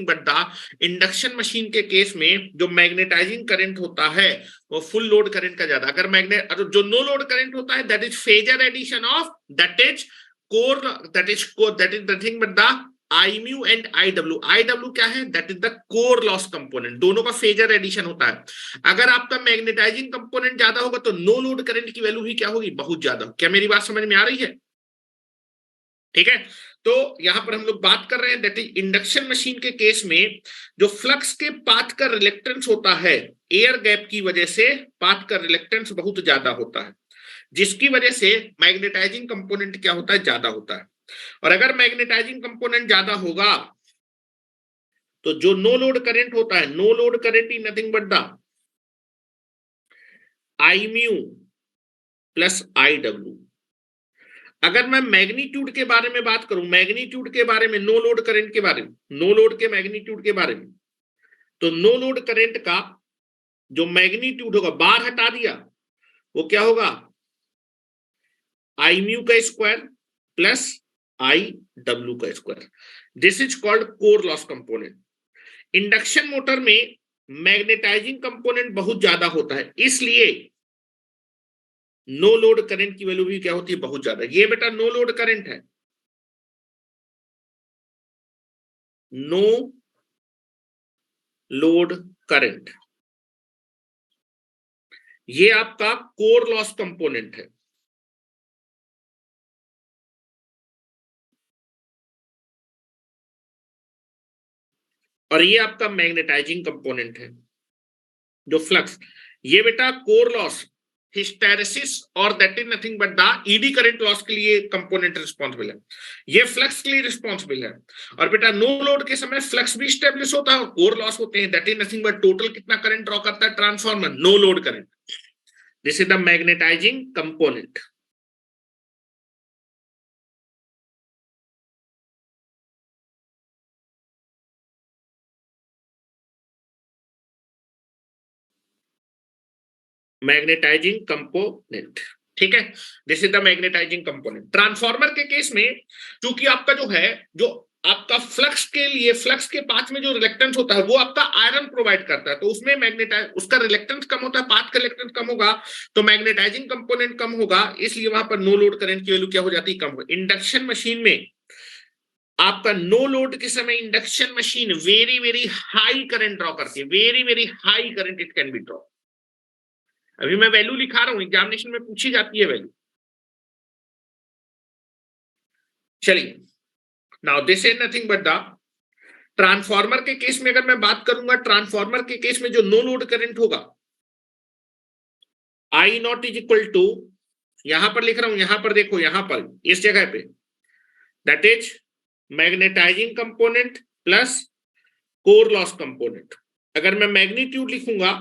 but the induction machine के केस में जो मैग्नेटाइजिंग करंट होता है वो फुल लोड करंट का ज्यादा। अगर मैग्नेट जो नो लोड करंट होता है that is phasor addition of that is nothing but the I mu and I W क्या है, that is the core loss component, दोनों का फेजर एडिशन होता है। अगर आपका मैग्नेटाइजिंग कंपोनेंट ज्यादा होगा तो नो लोड करंट की वैल्यू भी क्या होगी, बहुत ज्यादा। क्या मेरी बात समझ में आ रही है? ठीक है, तो यहां पर हम लोग बात कर रहे हैं दैट इज इंडक्शन मशीन के केस में जो फ्लक्स के पाथ का रिलेक्टेंस होता है एयर गैप की वजह से पाथ का रिलेक्टेंस बहुत ज्यादा होता है, जिसकी वजह से मैग्नेटाइजिंग कंपोनेंट क्या होता है, ज्यादा होता है। और अगर मैग्नेटाइजिंग कंपोनेंट ज्यादा होगा तो जो नो लोड करंट होता है, no load current is nothing but the I mu plus I W. अगर मैं मैग्नीट्यूड के बारे में बात करूं, मैग्नीट्यूड के बारे में, नो लोड करंट के बारे में, नो लोड के मैग्नीट्यूड के बारे में, तो नो लोड करंट का जो मैग्नीट्यूड होगा, बार हटा दिया, वो क्या होगा, आई म्यू का स्क्वायर प्लस आई डब्ल्यू का square. This is called core loss component. Induction motor में मैग्नेटाइजिंग कंपोनेंट बहुत ज्यादा होता है, इसलिए नो लोड करंट की वैल्यू भी क्या होती है, बहुत ज्यादा। ये बेटा नो लोड करंट है, नो लोड करंट, ये आपका कोर लॉस कंपोनेंट है। और ये आपका मैग्नेटाइजिंग कंपोनेंट है जो फ्लक्स, ये बेटा कोर लॉस, हिस्टैरिसीस और that is nothing but the eddy current loss के लिए कंपोनेंट रिस्पॉन्सिबल है, ये फ्लक्स के लिए रिस्पॉन्सिबल है। और बेटा नो लोड के समय फ्लक्स भी स्टेब्लिश होता है और कोर लॉस होते हैं, that is nothing but total कितना करंट ड्रॉ करता है transformer, no load current. This is the magnetising component. Magnetising component, ठीक है, this is the magnetising component. Transformer के केस में क्योंकि आपका जो है, जो आपका फ्लक्स के लिए, फ्लक्स के पाथ में जो रिलेक्टेंस होता है वो आपका आयरन प्रोवाइड करता है, तो उसमें मैग्नेटाइज, उसका रिलेक्टेंस कम होता है, पाथ का रिलेक्टेंस कम होगा तो मैग्नेटाइजिंग कंपोनेंट कम होगा, इसलिए वहां पर नो लोड करंट की वैल्यू क्या हो जाती है, कम हो। इंडक्शन मशीन में आपका नो लोड के समय induction machine very very high current draw करती है, very very high current it can be draw. अभी मैं वैल्यू लिखा रहा हूं, एग्जामिनेशन में पूछी जाती है वैल्यू। चलिए, now this is nothing but the transformer के केस में अगर मैं बात करूंगा, ट्रांसफार्मर के केस में जो नो लोड करंट होगा, आई नॉट इज इक्वल टू, यहां पर लिख रहा हूं, यहां पर देखो, यहां पर इस जगह पे that is magnetising component plus core loss component. अगर मैं मैग्नीट्यूड लिखूंगा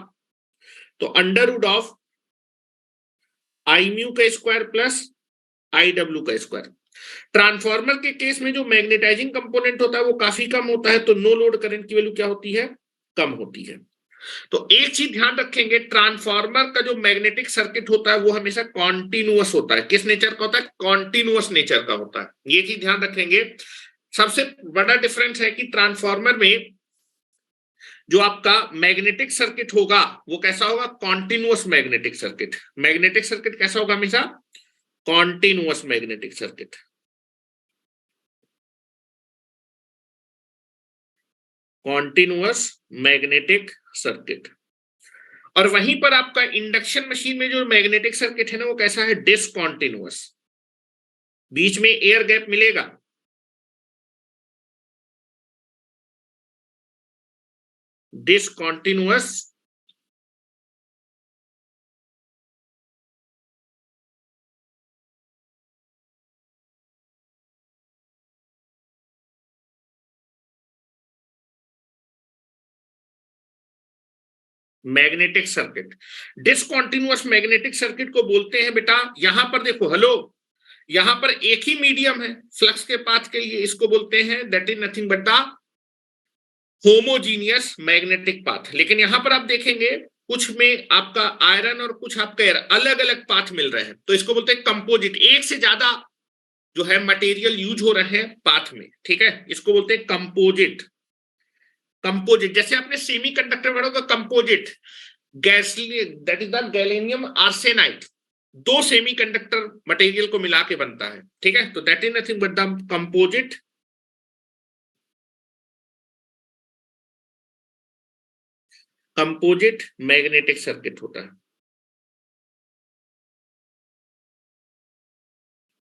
तो under root of I mu का स्क्वायर प्लस आई डब्ल्यू का स्क्वायर। ट्रांसफार्मर के केस में जो मैग्नेटाइजिंग कंपोनेंट होता है वो काफी कम होता है, तो नो लोड करंट की वैल्यू क्या होती है, कम होती है। तो एक चीज ध्यान रखेंगे, ट्रांसफार्मर का जो मैग्नेटिक सर्किट होता है वो हमेशा कॉन्टिन्यूअस होता है। किस नेचर का होता है, कॉन्टिन्यूअस नेचर का होता है, ये चीज ध्यान रखेंगे। सबसे बड़ा डिफरेंस है कि ट्रांसफार्मर में जो आपका मैग्नेटिक सर्किट होगा वो कैसा होगा, continuous magnetic circuit. Magnetic circuit कैसा होगा, हमेशा continuous magnetic circuit, continuous magnetic circuit. और वहीं पर आपका इंडक्शन मशीन में जो मैग्नेटिक सर्किट है ना वो कैसा है, डिसकॉन्टिन्यूअस, बीच में एयर गैप मिलेगा, discontinuous magnetic circuit. Discontinuous magnetic circuit को बोलते हैं बेटा, यहां पर देखो, हेलो, यहां पर एक ही मीडियम है फ्लक्स के पाथ के लिए, इसको बोलते हैं that is nothing but the homogeneous magnetic path. लेकिन यहां पर आप देखेंगे कुछ में आपका आयरन और कुछ आपका एयर अलग अलग पाथ मिल रहे हैं, तो इसको बोलते हैं कंपोजिट। एक से ज्यादा जो है मटेरियल यूज हो रहे हैं पाथ में, ठीक है, इसको बोलते हैं कंपोजिट। कंपोजिट जैसे आपने सेमी कंडक्टर पढ़ा होगा, composite gas, that is the gallium arsenide, दो सेमी कंडक्टर मटेरियल को मिला के बनता है, ठीक है, तो that is nothing but the composite composite magnetic circuit होता है।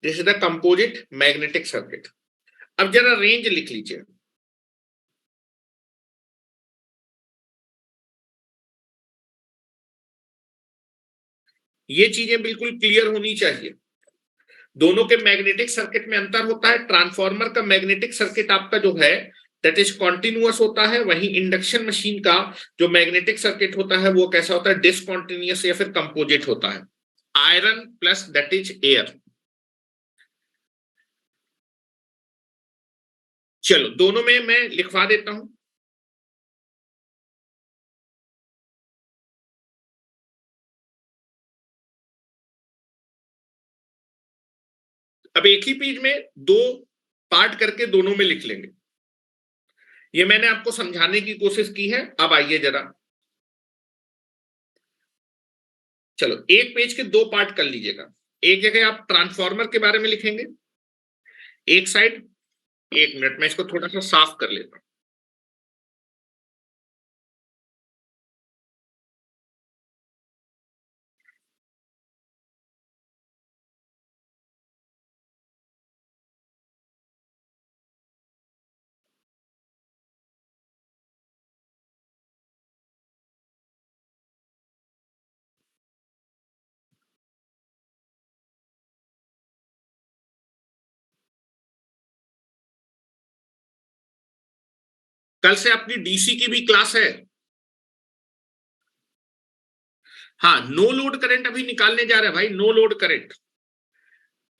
This is the composite magnetic circuit. अब जरा रेंज लिख लीजिए। ये चीजें बिल्कुल क्लियर होनी चाहिए। दोनों के मैग्नेटिक सर्किट में अंतर होता है। ट्रांसफार्मर का मैग्नेटिक सर्किट आपका जो है दैट इज कॉन्टिन्यूअस होता है, वहीं इंडक्शन मशीन का जो मैग्नेटिक सर्किट होता है वो कैसा होता है, डिसकॉन्टिन्यूअस या फिर कंपोजिट होता है। Iron plus that is air. चलो दोनों में मैं लिखवा देता हूं। अब एक ही पेज में दो पार्ट करके दोनों में लिख लेंगे। ये मैंने आपको समझाने की कोशिश की है। अब आइए जरा, चलो एक पेज के दो पार्ट कर लीजिएगा। एक जगह आप ट्रांसफार्मर के बारे में लिखेंगे एक साइड। एक मिनट में इसको थोड़ा सा साफ कर लेता हूं। कल से अपनी डीसी की भी क्लास है। हाँ, नो लोड करंट अभी निकालने जा रहे हैं भाई, no load current.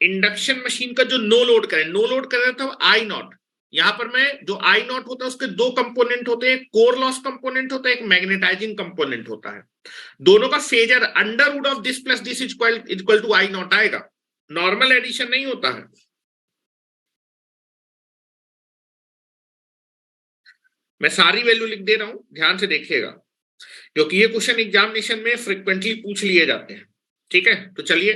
Induction machine का जो नो लोड करंट था आई नॉट। यहां पर मैं जो आई नॉट होता है उसके दो कंपोनेंट होते हैं, कोर लॉस कंपोनेंट होता है, एक मैग्नेटाइजिंग कंपोनेंट होता है। दोनों का phasor under root of this plus this equal to I naught आएगा। नॉर्मल एडिशन नहीं होता है। मैं सारी वैल्यू लिख दे रहा हूं, ध्यान से देखिएगा, क्योंकि ये क्वेश्चन एग्जामिनेशन में फ्रिक्वेंटली पूछ लिए जाते हैं। ठीक है, तो चलिए,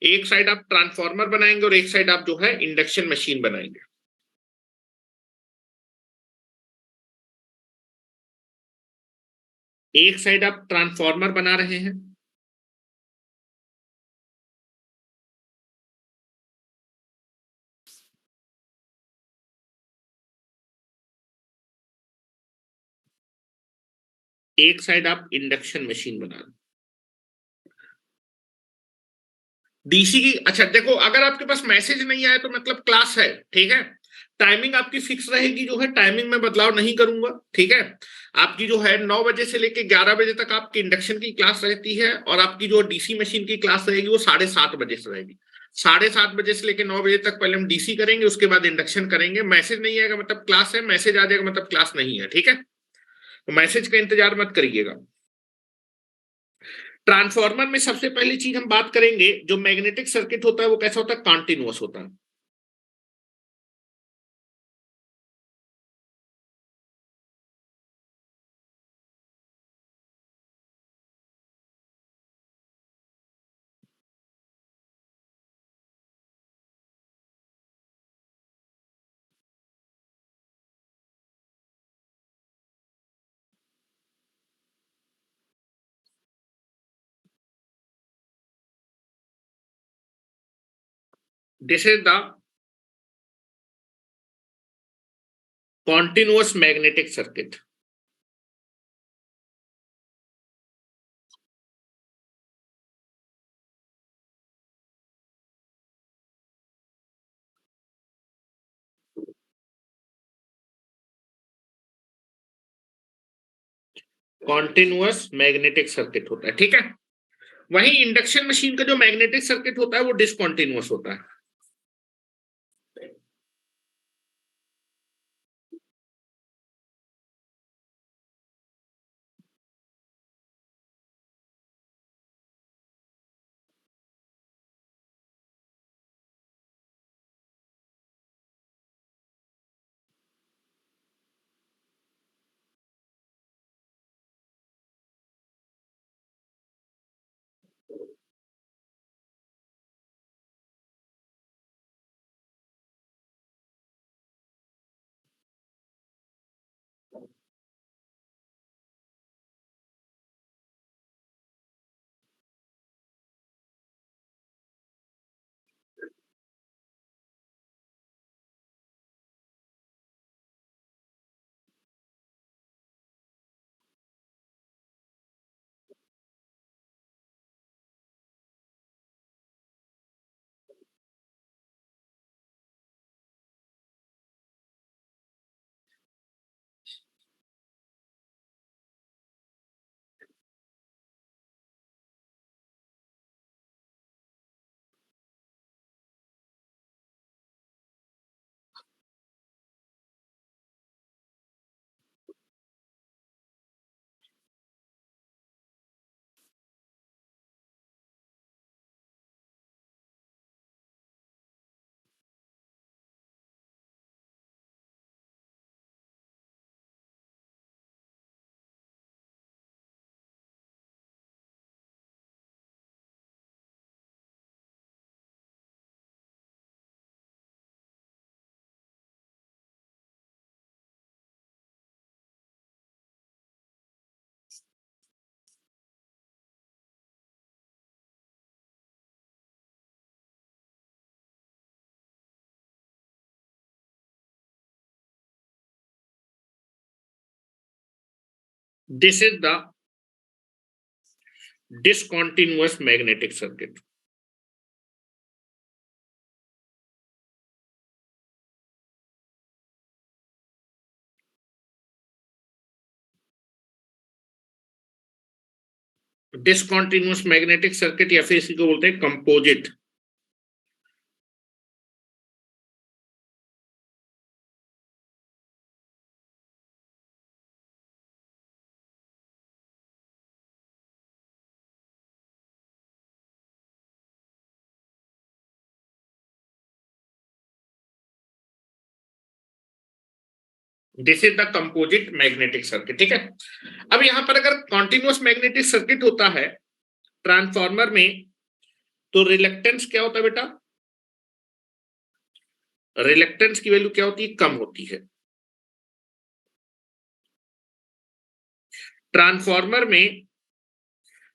एक साइड आप ट्रांसफार्मर बनाएंगे और एक साइड आप जो है इंडक्शन मशीन बनाएंगे। एक साइड आप ट्रांसफार्मर बना रहे हैं, एक साइड आप इंडक्शन मशीन बना रहे हैं। डीसी की, अच्छा देखो, अगर आपके पास मैसेज नहीं आया तो मतलब क्लास है, ठीक है। टाइमिंग आपकी फिक्स रहेगी, जो है टाइमिंग में बदलाव नहीं करूंगा, ठीक है। आपकी जो है 9 बजे से लेके 11 बजे तक आपकी इंडक्शन की क्लास रहती है, और आपकी जो डीसी मशीन की क्लास रहेगी वो 7:30 बजे से रहेगी। 7:30 बजे से लेके 9 बजे तक पहले हम डीसी करेंगे, उसके बाद इंडक्शन करेंगे। मैसेज नहीं आएगा मतलब क्लास है, मैसेज आ जाएगा मतलब क्लास नहीं है, ठीक है। तो मैसेज का इंतजार मत करिएगा। ट्रांसफार्मर में सबसे पहली चीज हम बात करेंगे, जो मैग्नेटिक सर्किट होता है वो कैसा होता है, कॉन्टिन्यूअस होता है। This is the continuous magnetic circuit। Continuous magnetic circuit होता है, ठीक है। वहीं इंडक्शन मशीन का जो मैग्नेटिक सर्किट होता है वो डिसकॉन्टिन्यूअस होता है। This is the discontinuous magnetic circuit. Discontinuous magnetic circuit या फिर इसी को बोलते हैं composite. This is the composite magnetic circuit, ठीक है। अब यहां पर अगर कॉन्टिन्यूअस मैग्नेटिक सर्किट होता है ट्रांसफार्मर में, तो रिलक्टेंस क्या होता है बेटा? रिलक्टेंस की वैल्यू क्या होती है? कम होती है। ट्रांसफार्मर में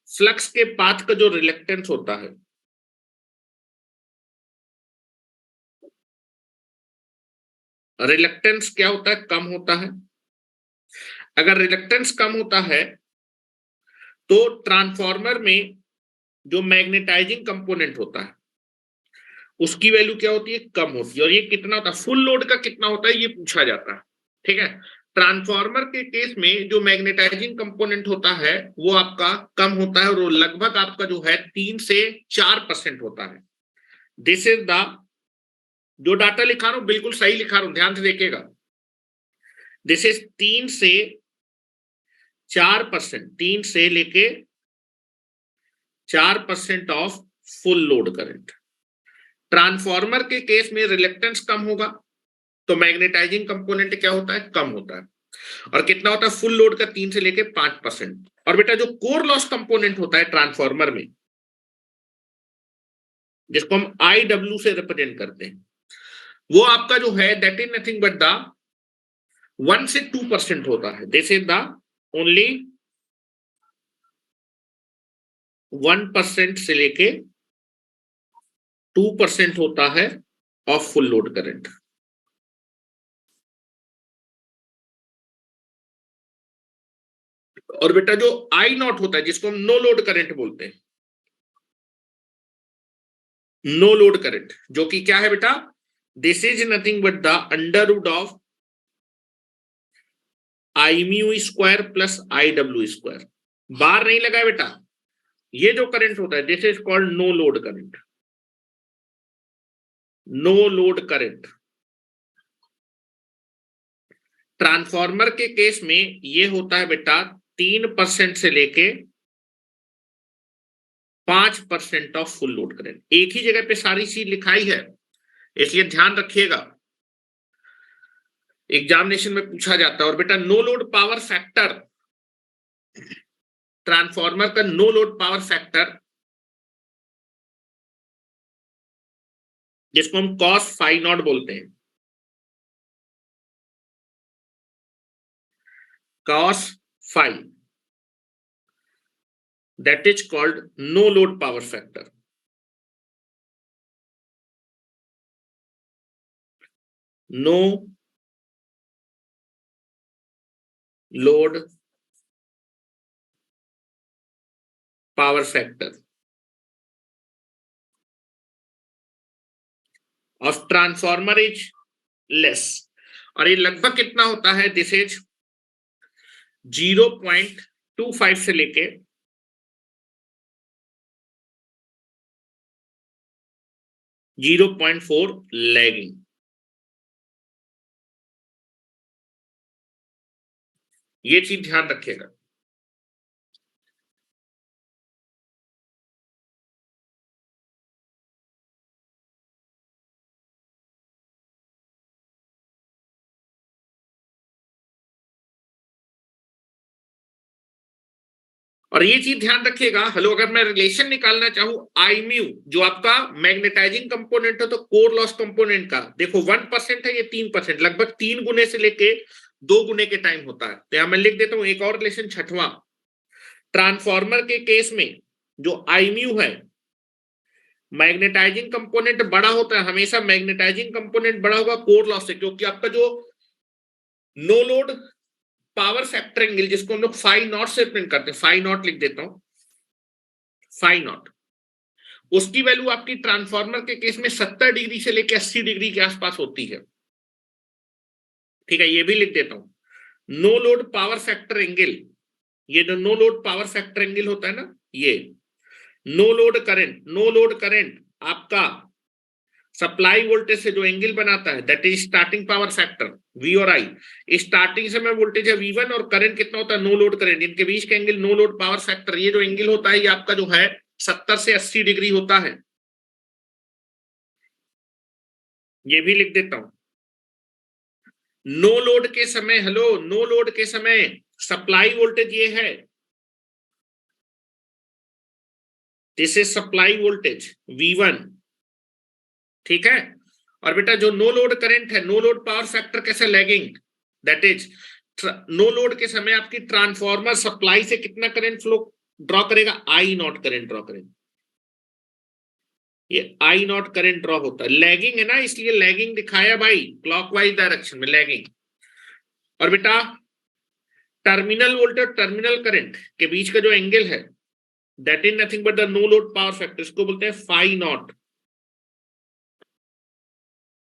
फ्लक्स के पाथ का जो रिलक्टेंस होता है, रिलक्टेंस क्या होता है? कम होता है। अगर रिलक्टेंस कम होता है तो ट्रांसफार्मर में जो मैग्नेटाइजिंग कंपोनेंट होता है उसकी वैल्यू क्या होती है? कम होती है। और ये कितना होता है? फुल लोड का कितना होता है ये पूछा जाता है, ठीक है। ट्रांसफार्मर के केस में जो मैग्नेटाइजिंग कंपोनेंट होता है वो आपका कम होता है और वो लगभग आपका जो है 3 से 4% होता है। दिस इज द, जो डाटा लिखा रहा हूं बिल्कुल सही लिखा रहा हूं, ध्यान से देखिएगा। दिस इज 3 से 4%, 3 से लेके 4% of full load current. Transformer के केस में रिलक्टेंस कम होगा तो मैग्नेटाइजिंग कंपोनेंट क्या होता है? कम होता है। और कितना होता है? फुल लोड का 3 से लेके 5%। और बेटा जो कोर लॉस कंपोनेंट होता है ट्रांसफार्मर में, जिसको हम IW से रिप्रेजेंट करते हैं, वो आपका जो है that is nothing but the 1 से 2% होता है। दिस इज द ओनली 1% से लेके 2% होता है ऑफ फुल लोड करंट। और बेटा जो I0 होता है जिसको हम नो लोड करंट बोलते हैं, नो लोड करंट, जो कि क्या है बेटा? This is nothing but the under root of I mu square plus I W square, bar नहीं लगा बेटा, ये जो करंट होता है this is called no load current, no load current. Transformer के केस में ये होता है बेटा 3% से लेके 5% ऑफ फुल लोड करंट। एक ही जगह पे सारी चीज लिखाई है, इसलिए ध्यान रखिएगा, एग्जामिनेशन में पूछा जाता है। और बेटा no load power factor, transformer का नो लोड पावर फैक्टर जिसको हम कॉस फाई नॉट बोलते हैं, cos phi, that is called no load power factor. No load power factor of transformer is less, और ये लगभग कितना होता है, दिस इज 0.25 से लेके 0.4 लैगिंग। ये चीज ध्यान रखिएगा। और ये चीज ध्यान रखिएगा, हेलो, अगर मैं रिलेशन निकालना चाहूं आई म्यू जो आपका मैग्नेटाइजिंग कंपोनेंट है तो कोर लॉस कंपोनेंट का, देखो 1% है, ये 3%, लगभग 3 गुने से लेके 2 गुने के टाइम होता है। तो यहां मैं लिख देता हूं एक और रिलेशन, छठवां, ट्रांसफार्मर के केस में जो आई म्यू है, मैग्नेटाइजिंग कंपोनेंट बड़ा होता है, हमेशा मैग्नेटाइजिंग कंपोनेंट बड़ा होगा कोर लॉस से, क्योंकि आपका जो no load power factor angle जिसको हम लोग फाई नॉट से प्रिंट करते हैं, फाई नॉट लिख देता हूं, फाई नॉट, उसकी वैल्यू आपकी ट्रांसफार्मर के केस में 70 डिग्री से लेकर 80 डिग्री के आसपास होती है। ठीक है, ये भी लिख देता हूं, no load power factor angle, ये जो no load power factor angle होता है ना, ये no load current, no load current आपका सप्लाई वोल्टेज से जो एंगल बनाता है that is starting power factor V और आई। स्टार्टिंग से मैं वोल्टेज है V1 और करंट कितना होता है नो लोड करंट, इनके बीच का angle no load power factor, ये जो एंगल होता है ये आपका जो है 70 से 80 डिग्री होता है। ये भी लिख देता हूं, नो लोड के समय, हेलो, नो लोड के समय सप्लाई वोल्टेज ये है, this is supply voltage V1, ठीक है। और बेटा जो नो लोड करंट है, नो लोड पावर फैक्टर कैसे, lagging, that is no load के समय आपकी ट्रांसफार्मर सप्लाई से कितना करंट फ्लो ड्रॉ करेगा, आई नॉट करंट ड्रॉ करेगा, ये आई नॉट करंट ड्रॉ होता है। लैगिंग है ना, इसलिए लैगिंग दिखाया भाई, क्लॉकवाइज डायरेक्शन में लैगिंग। और बेटा टर्मिनल वोल्टेज टर्मिनल करंट के बीच का जो एंगल है that is nothing but the no load power factor, इसको बोलते हैं फाई नॉट।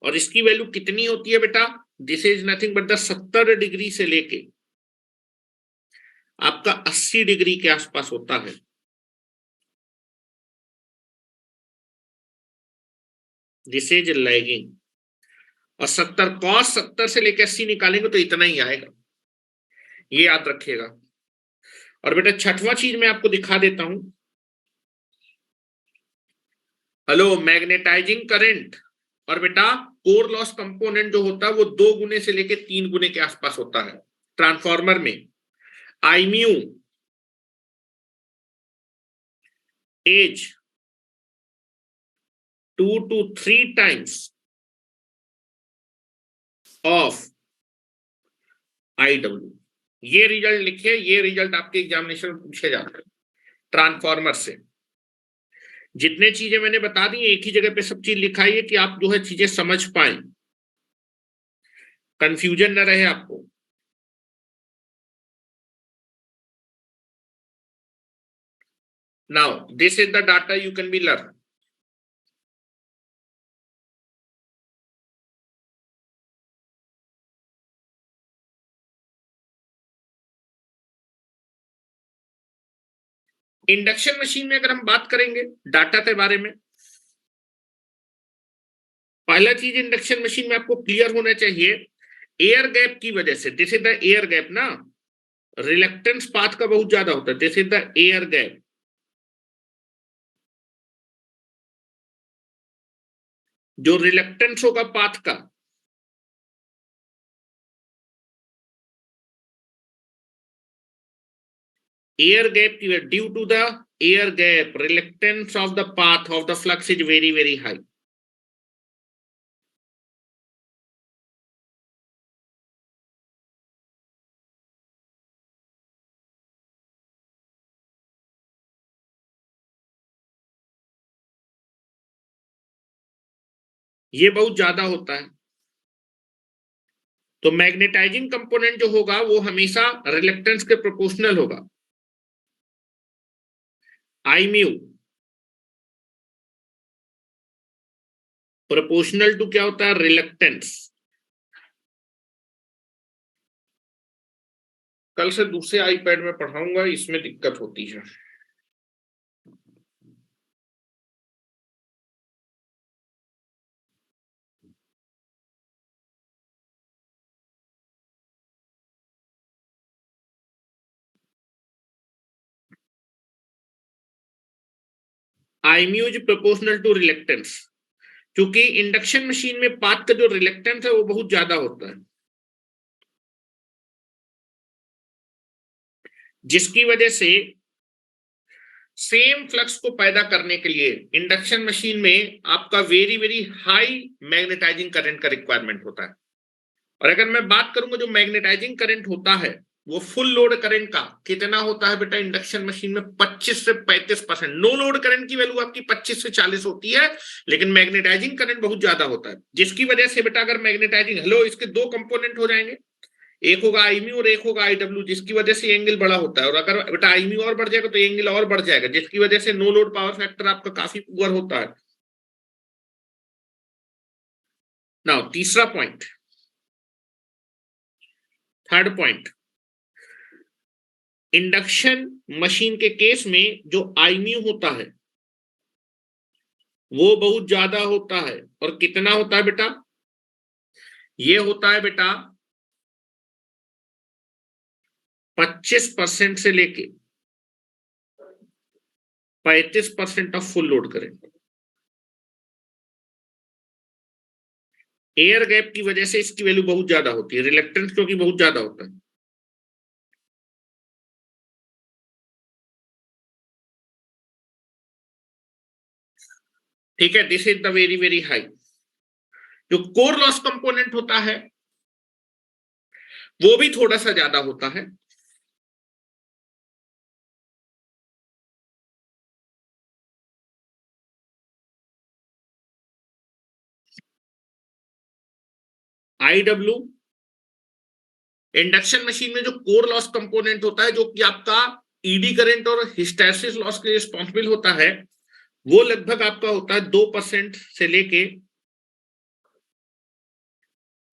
और इसकी वैल्यू कितनी होती है बेटा, this is nothing but the 70 degree से लेके आपका 80 डिग्री के आसपास होता है। This is lagging. और 70 कॉस 70 से लेकर 80 निकालेंगे तो इतना ही आएगा, ये याद रखिएगा। और बेटा छठवां चीज मैं आपको दिखा देता हूं, हेलो, मैग्नेटाइजिंग करंट और बेटा कोर लॉस कंपोनेंट जो होता है वो 2 गुने से लेकर 3 गुने के आसपास होता है ट्रांसफार्मर में। I mu as 2 to 3 times of I W. ये रिजल्ट लिखिए, ये रिजल्ट आपके एग्जामिनेशन में पूछे जाते हैं ट्रांसफार्मर से। जितने चीजें मैंने बता दी एक ही जगह पे सब चीज लिखाई है कि आप जो है चीजें समझ पाए, कंफ्यूजन न रहे आपको। Now this is the data you can be learn. Induction machine में अगर हम बात करेंगे डाटा के बारे में, पहला चीज इंडक्शन मशीन में आपको क्लियर होना चाहिए, एयर गैप की वजह से, this is the air gap ना, रिलक्टेंस पाथ का बहुत ज्यादा होता है, this is the air gap. जो रिलक्टेंस होगा पाथ का, एयर गैप की वजह, due to the air gap reluctance of the path of the flux is very very high. ये बहुत ज्यादा होता है, तो मैग्नेटाइजिंग कंपोनेंट जो होगा वो हमेशा रिलक्टेंस के प्रोपोर्शनल होगा। आई म्यू प्रोपोर्शनल टू क्या होता है, रिलक्टेंस। कल से दूसरे आईपैड में पढ़ाऊंगा, इसमें दिक्कत होती है। I mu is proportional to reluctance, क्योंकि इंडक्शन मशीन में पाथ का जो रिलक्टेंस है वो बहुत ज्यादा होता है, जिसकी वजह से सेम फ्लक्स को पैदा करने के लिए इंडक्शन मशीन में आपका very very high magnetising current का रिक्वायरमेंट होता है। और अगर मैं बात करूंगा जो मैग्नेटाइजिंग करंट होता है वो फुल लोड करंट का कितना होता है बेटा, इंडक्शन मशीन में 25 से 35%। नो लोड करंट की वैल्यू आपकी 25 से 40 होती है, लेकिन मैग्नेटाइजिंग करंट बहुत ज्यादा होता है, जिसकी वजह से बेटा अगर मैग्नेटाइजिंग, हेलो, इसके दो कंपोनेंट हो जाएंगे, एक होगा आईम्यू और एक होगा आईडब्ल्यू, जिसकी वजह से एंगल बड़ा होता है। और अगर बेटा आईम्यू और बढ़ जाएगा तो एंगल और बढ़ जाएगा, जिसकी वजह से नो लोड पावर फैक्टर आपका काफी पुअर होता है। नाउ तीसरा point, third point, induction machine के केस में जो आईम्यू होता है वो बहुत ज्यादा होता है। और कितना होता है बेटा, ये होता है बेटा 25% से लेके 35% of full load current. Air gap की वजह से इसकी वैल्यू बहुत ज्यादा होती है, रिलक्टेंस क्योंकि बहुत ज्यादा होता है। ठीक है, this is the very very high. जो कोर लॉस कंपोनेंट होता है वो भी थोड़ा सा ज्यादा होता है। आईडब्ल्यू इंडक्शन मशीन में जो कोर लॉस कंपोनेंट होता है, जो कि आपका ईडी करंट और हिस्टैरिसीस लॉस के लिए रिस्पॉन्सिबल होता है, वो लगभग आपका होता है 2% से लेके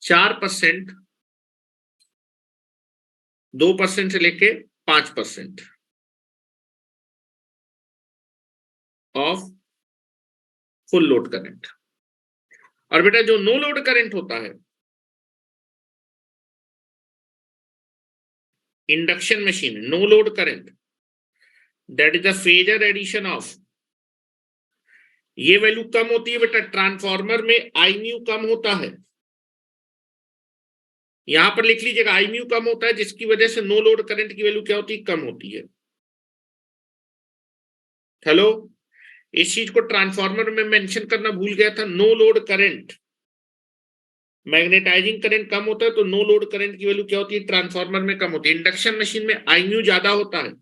4%, 2% से लेके 5% ऑफ फुल लोड करंट। और बेटा जो नो लोड करंट होता है induction machine, no load current, that is the phasor addition of, ये वैल्यू कम होती है बेटा, ट्रांसफार्मर में आई म्यू कम होता है, यहां पर लिख लीजिएगा आई म्यू कम होता है, जिसकी वजह से नो लोड करंट की वैल्यू क्या होती है, कम होती है। हेलो, इस चीज को ट्रांसफार्मर में मेंशन करना भूल गया था, no load current, magnetising current कम होता है तो नो लोड करंट की वैल्यू क्या होती है, ट्रांसफार्मर में कम होती है। इंडक्शन मशीन में आई म्यू ज्यादा होता है।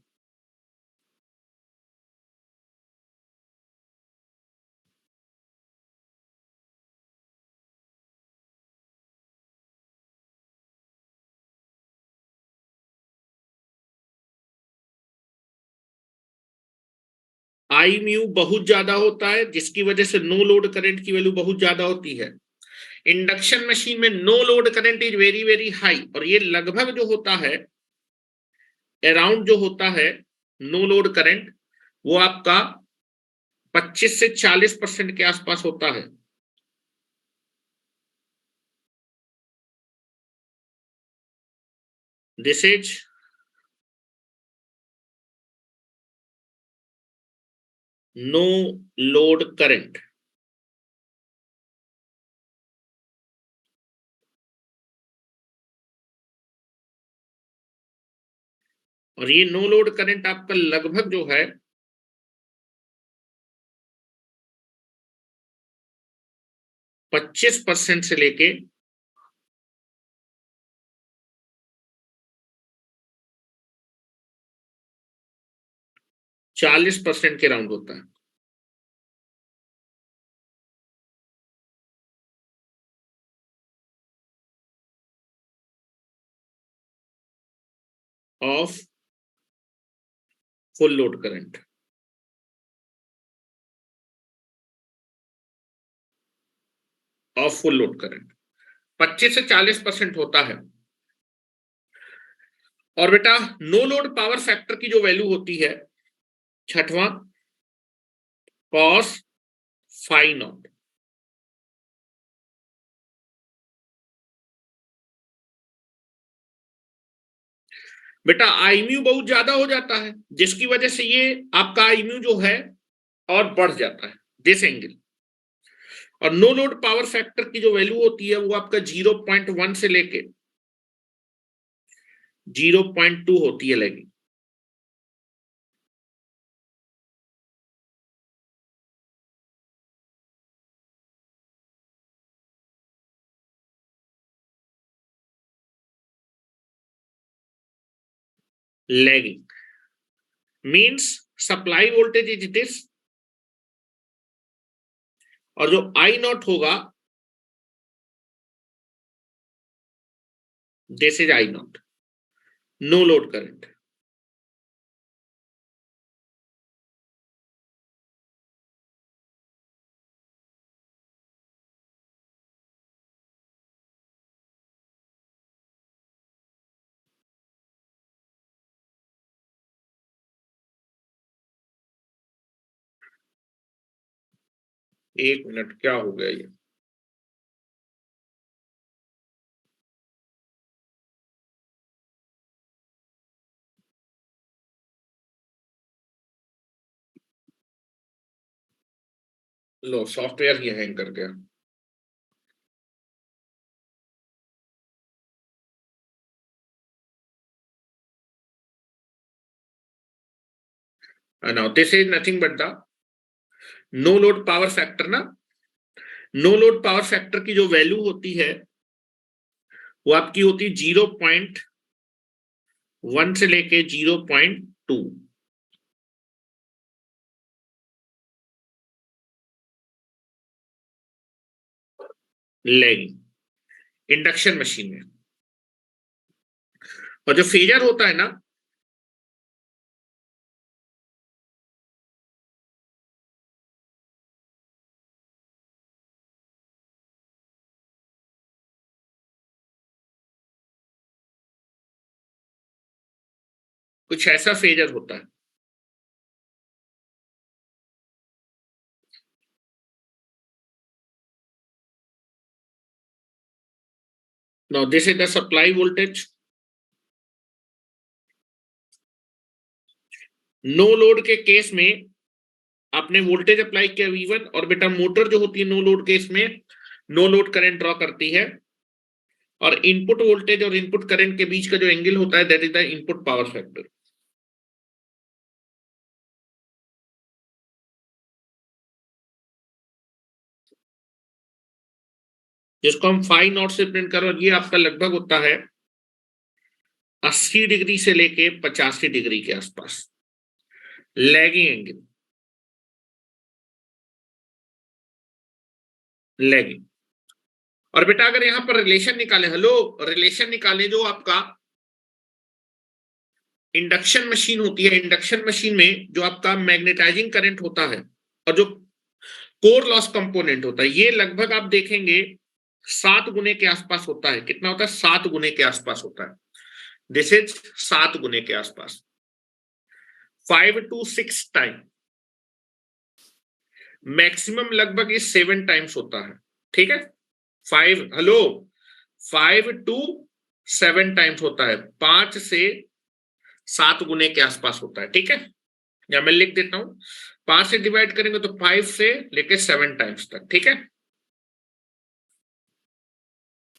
आई म्यू बहुत ज्यादा होता है, जिसकी वजह से नो लोड करंट की वैल्यू बहुत ज्यादा होती है। इंडक्शन मशीन में no load current is very very high, और ये लगभग जो होता है, अराउंड जो होता है नो लोड करंट वो आपका 25 से 40% के आसपास होता है। This is no load current. और ये नो लोड करंट आपका लगभग जो है 25% से लेके 40% के राउंड होता है। Of full load current. Of full load current 25 से 40% होता है। और बेटा नो लोड पावर फैक्टर की जो वैल्यू होती है, छठवां, कॉस फाई नॉट। बेटा आईम्यू बहुत ज्यादा हो जाता है, जिसकी वजह से ये आपका आईम्यू जो है और बढ़ जाता है, दिस एंगल। और नो लोड पावर फैक्टर की जो वैल्यू होती है वो आपका 0.1 से लेके 0.2 होती है lagging. Lagging means supply voltage is this, और जो आई नॉट होगा this is I naught, no load current. एक मिनट, क्या हो गया ये? लो सॉफ्टवेयर ही हैंग कर गया। Now this is nothing but the no load power factor ना। नो लोड पावर फैक्टर की जो वैल्यू होती है वो आपकी होती है 0.1 से लेके 0.2। लैगिंग इंडक्शन मशीन में। और जो फेजर होता है ना, कुछ ऐसा फेजर होता है। Now this is the supply voltage. No load के केस में आपने वोल्टेज अप्लाई किया V1, और बेटा मोटर जो होती है नो लोड केस में नो लोड करंट ड्रॉ करती है, और इनपुट वोल्टेज और इनपुट करंट के बीच का जो एंगल होता है that is the input power factor, जिसको हम फाई नॉट से प्रिंट करो। ये आपका लगभग होता है 80 डिग्री से लेके 85 डिग्री के आसपास लैगिंग एंगल। लैगिंग। और बेटा अगर यहां पर रिलेशन निकाले, हेलो, रिलेशन निकाले जो आपका इंडक्शन मशीन होती है, इंडक्शन मशीन में जो आपका मैग्नेटाइजिंग करंट होता है और जो कोर लॉस कंपोनेंट होता है, ये लगभग आप देखेंगे 7 गुने के आसपास होता है। कितना होता है? 7 गुने के आसपास होता है। दिस इज 7 गुने के आसपास। 5 to 6 टाइम, मैक्सिमम लगभग ये 7 टाइम्स होता है, ठीक है। 5 to 7 टाइम्स होता है, 5 से 7 गुने के आसपास होता है, ठीक है। या मैं लिख देता हूं, 5 से डिवाइड करेंगे तो 5 से लेके 7 टाइम्स तक, ठीक है।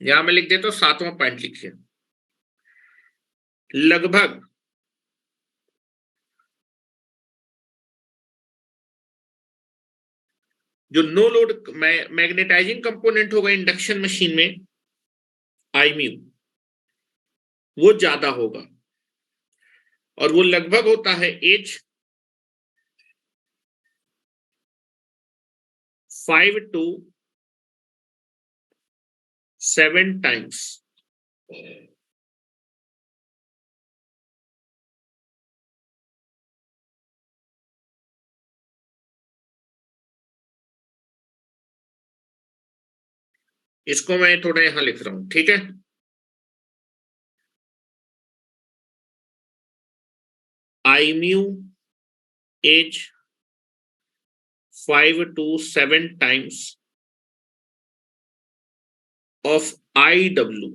यहां मैं लिख देता हूं, 7वां पॉइंट लिखिए, लगभग जो नो लोड मैग्नेटाइजिंग कंपोनेंट होगा इंडक्शन मशीन में, आईम्यू, वो ज्यादा होगा, और वो लगभग होता है एज 5 to 7 टाइम्स। इसको मैं थोड़ा यहां लिख रहा हूं, ठीक है। I mu as 5 to 7 times of IW।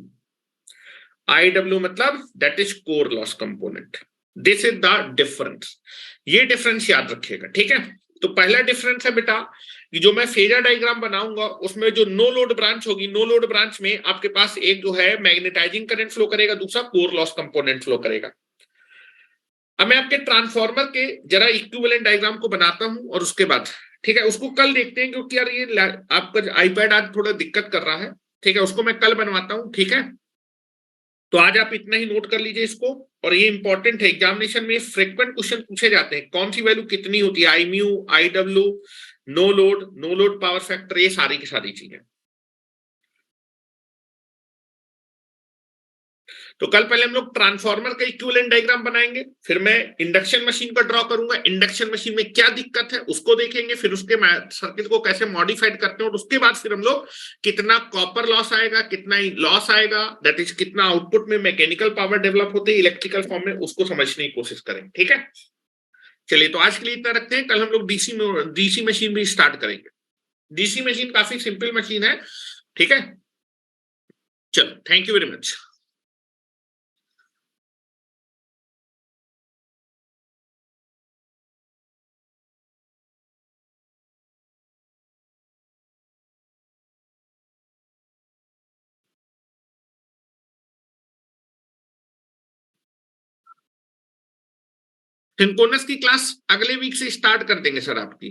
IW मतलब that is core loss component. This is the difference, ये डिफरेंस याद रखिएगा, ठीक है। तो पहला डिफरेंस है बेटा कि जो मैं फेजर डायग्राम बनाऊंगा उसमें जो नो लोड ब्रांच होगी, नो लोड ब्रांच में आपके पास एक जो है मैग्नेटाइजिंग करंट फ्लो करेगा, दूसरा कोर लॉस कंपोनेंट फ्लो करेगा। अब मैं आपके ट्रांसफार्मर के जरा इक्विवेलेंट डायग्राम को बनाता हूं और उसके बाद, ठीक है, उसको कल देखते हैं, क्योंकि यार ये आपका आईपैड आज थोड़ा दिक्कत कर रहा है, ठीक है, उसको मैं कल बनवाता हूं, ठीक है। तो आज आप इतना ही नोट कर लीजिए इसको, और ये इंपॉर्टेंट है, एग्जामिनेशन में फ्रीक्वेंट क्वेश्चन पूछे जाते हैं, कौन सी वैल्यू कितनी होती है, I mu, IW, no load power factor, ये सारी की सारी चीजें। तो कल पहले हम लोग ट्रांसफार्मर का इक्विवेलेंट डायग्राम बनाएंगे, फिर मैं इंडक्शन मशीन का ड्रॉ करूंगा, इंडक्शन मशीन में क्या दिक्कत है उसको देखेंगे, फिर उसके सर्किट को कैसे मॉडिफाइड करते हैं, और उसके बाद फिर हम लोग कितना कॉपर लॉस आएगा, कितना लॉस आएगा, दैट इज कितना आउटपुट में मैकेनिकल पावर डेवलप होते हैं इलेक्ट्रिकल फॉर्म में, उसको समझने की कोशिश करेंगे, ठीक है। चलिए, तो आज के लिए इतना रखते हैं, कल हम लोग डीसी मशीन भी स्टार्ट करेंगे। डीसी मशीन काफी सिंपल मशीन है, ठीक है। चलो, thank you very much. Synchronous की क्लास अगले वीक से स्टार्ट कर देंगे सर आपकी।